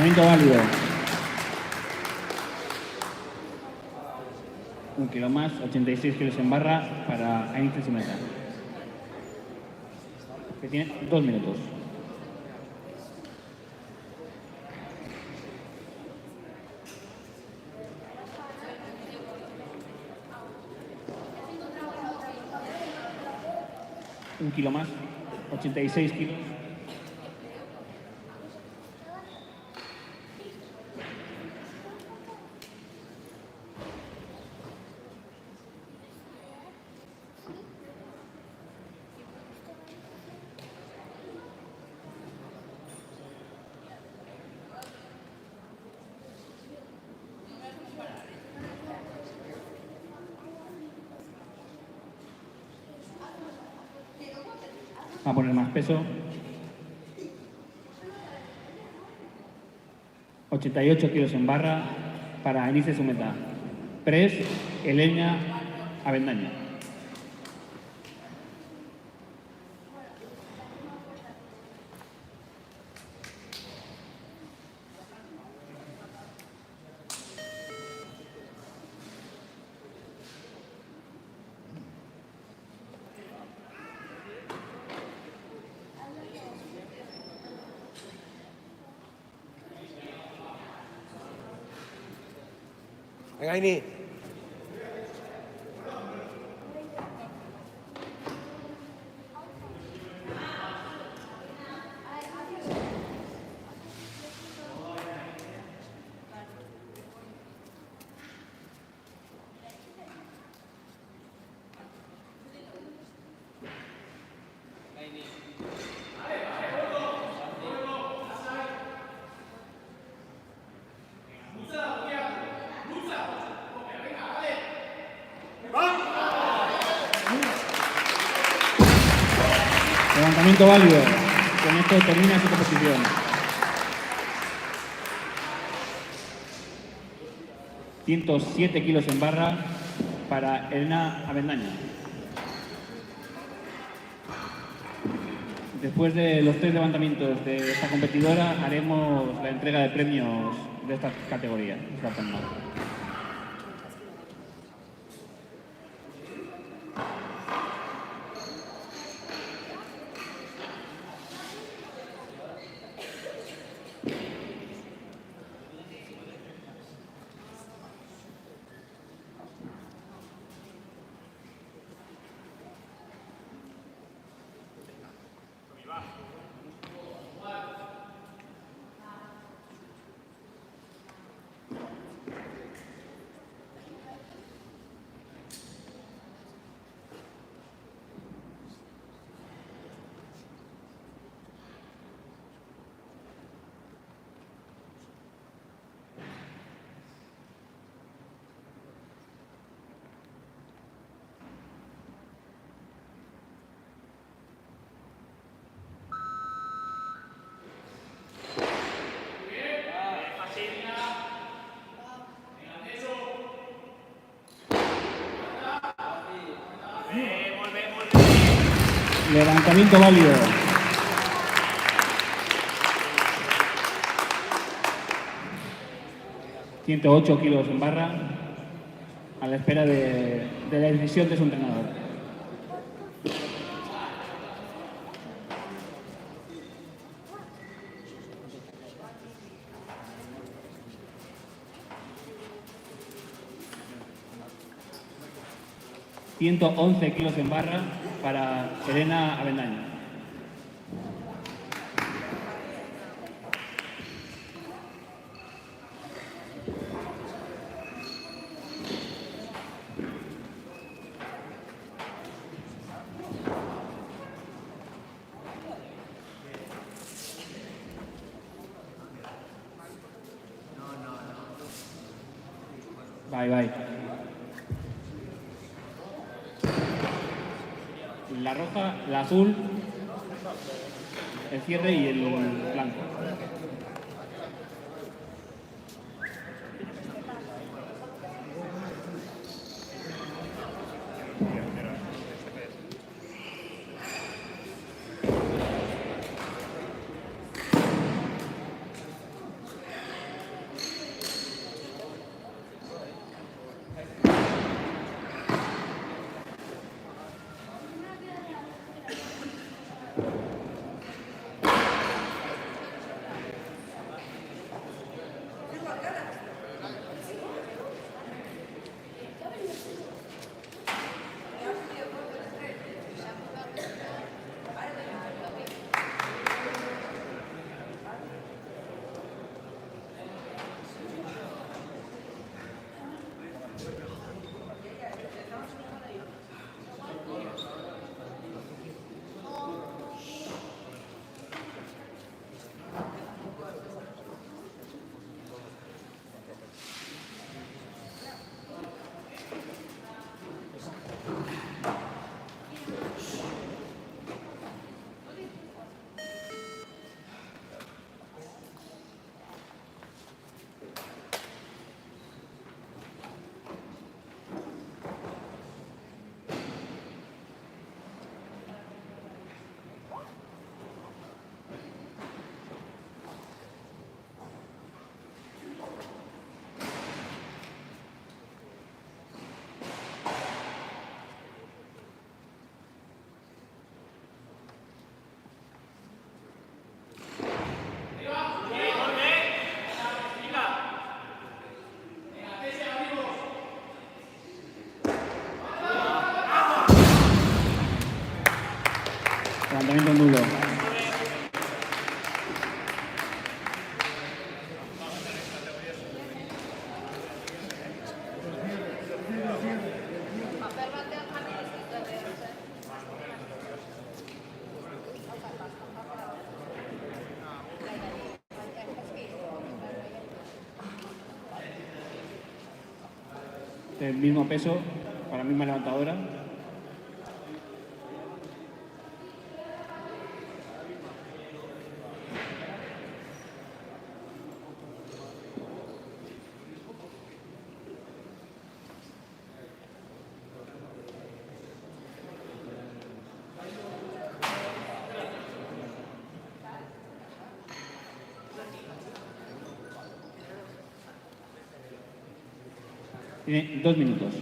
Levantamiento válido. 1 kilo más, 86 kilos en barra para Ainhoa Zumeta, que tiene 2 minutos. Un kilo más, 86 kilos. Va a poner más peso. 88 kilos en barra para Ainhoa Zumeta. Press, Elena Avendaño. Venga, Ini. Levantamiento válido. Con esto termina su competición. ...107 kilos en barra para Elena Avendaño. Después de los 3 levantamientos de esta competidora, haremos la entrega de premios de esta categoría. Levantamiento válido. ...108 kilos en barra... ...a la espera de la decisión de su entrenador. ...111 kilos en barra... para Elena Avendaño. Bye. La roja, la azul, el cierre y el blanco. del mismo peso, con la misma levantadora. Tiene 2 minutos.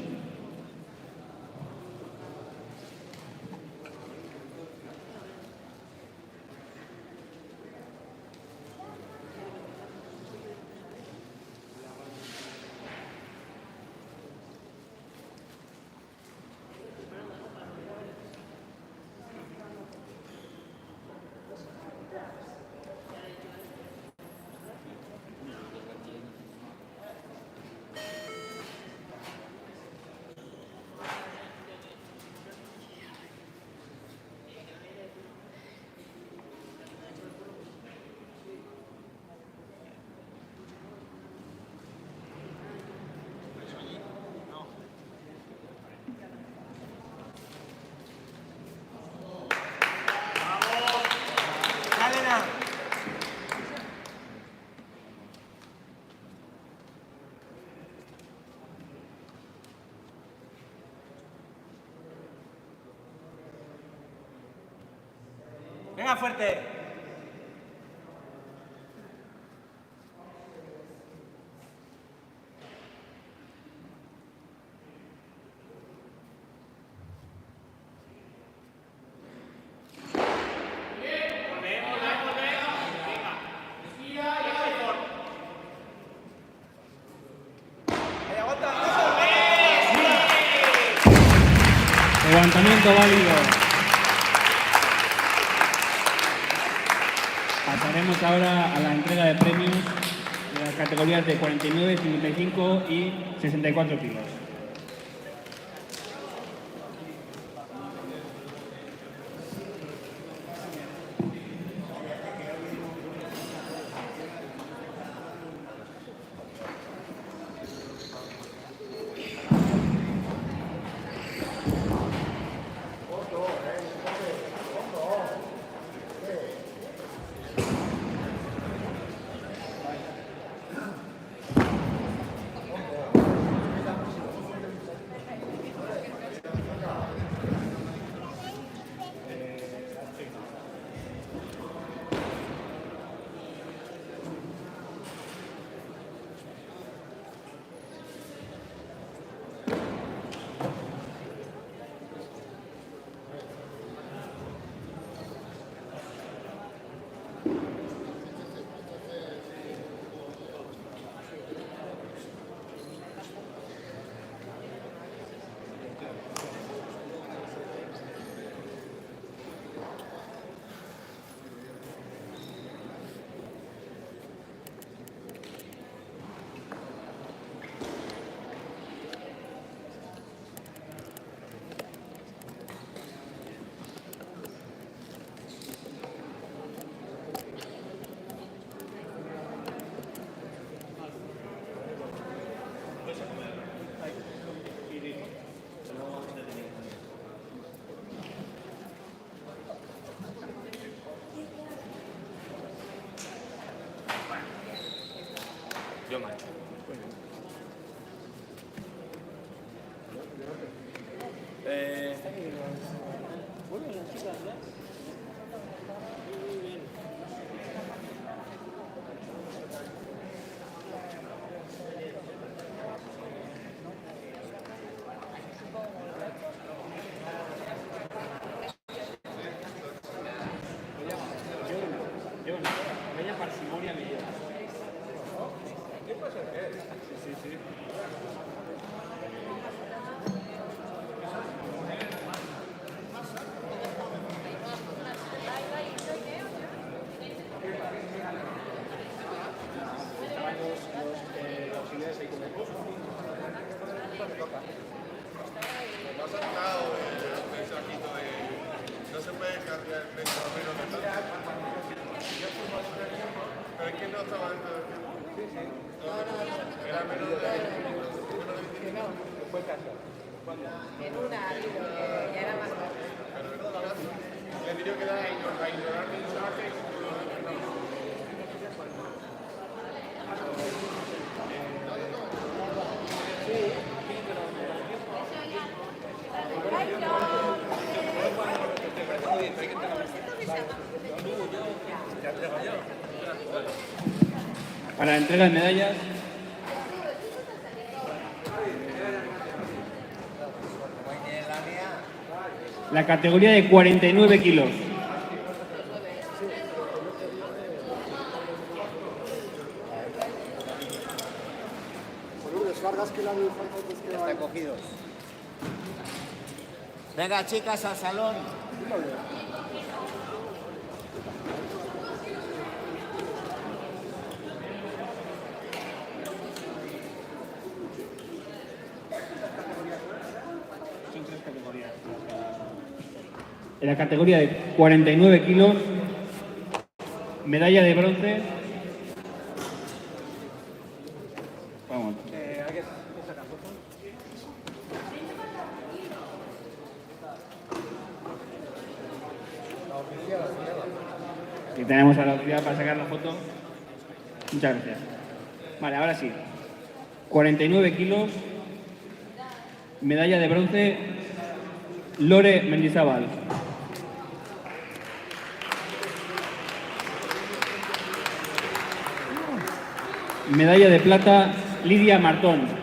Venga, fuerte. Levantamiento válido. Pasaremos ahora a la entrega de premios de las categorías de 49, 55 y 64 kilos. Yo macho. Bella parsimonia me lleva. Me ha saltado el mensajito de no se puede cambiar el peso a menos de tanto. Pero es que no estaba dentro del tiempo. Era menos de 20 minutos. En una ha habido, que ya era más tarde. Le diría que da a ignorar mensajes. Para la entrega de medallas, la categoría de 49 kilos. Están cogidos. Venga, chicas, al salón. Son 3 categorías. En la categoría de 49 kilos, medalla de bronce. Vamos. Aquí tenemos a la autoridad para sacar la foto. Muchas gracias. Vale, ahora sí. 49 kilos, medalla de bronce, Lore Mendizábal. Medalla de plata, Lidia Martón.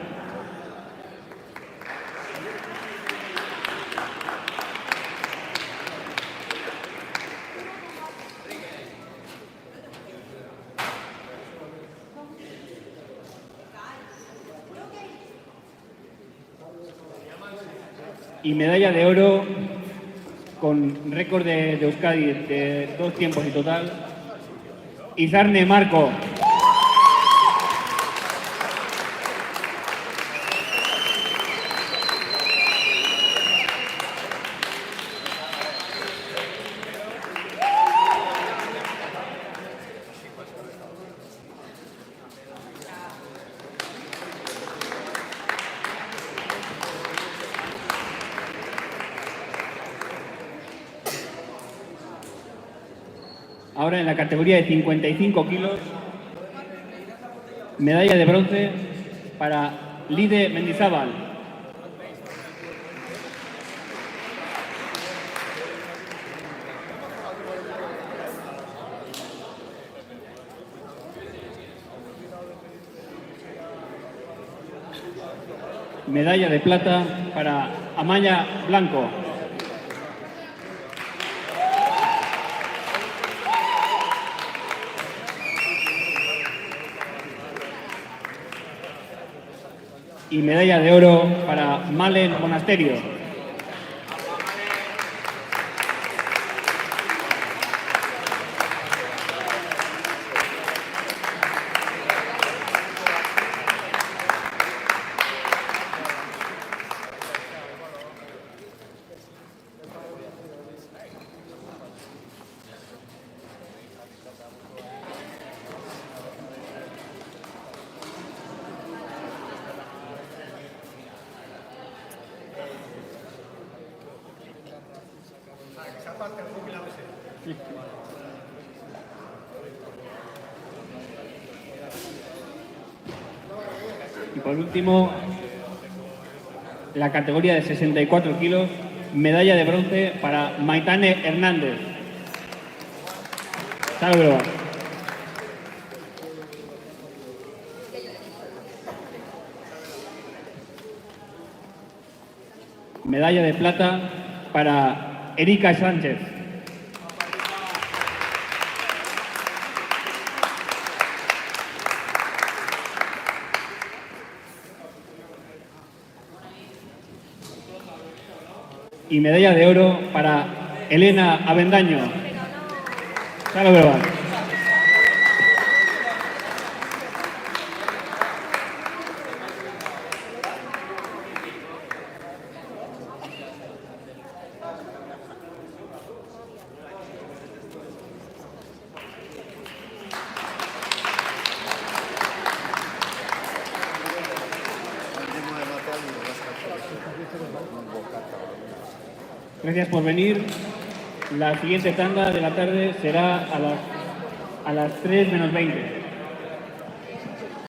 Y medalla de oro con récord de Euskadi de 2 tiempos y total, Izarne Marco. Ahora en la categoría de 55 kilos, medalla de bronce para Lide Mendizábal. Medalla de plata para Amaya Blanco. Y medalla de oro para Malen Monasterio. Y por último, la categoría de 64 kilos, medalla de bronce para Maitane Hernández. Saludos. Medalla de plata para Erika Sánchez. Y medalla de oro para Elena Avendaño. Saludos. Gracias por venir. La siguiente tanda de la tarde será a las 3 menos 20.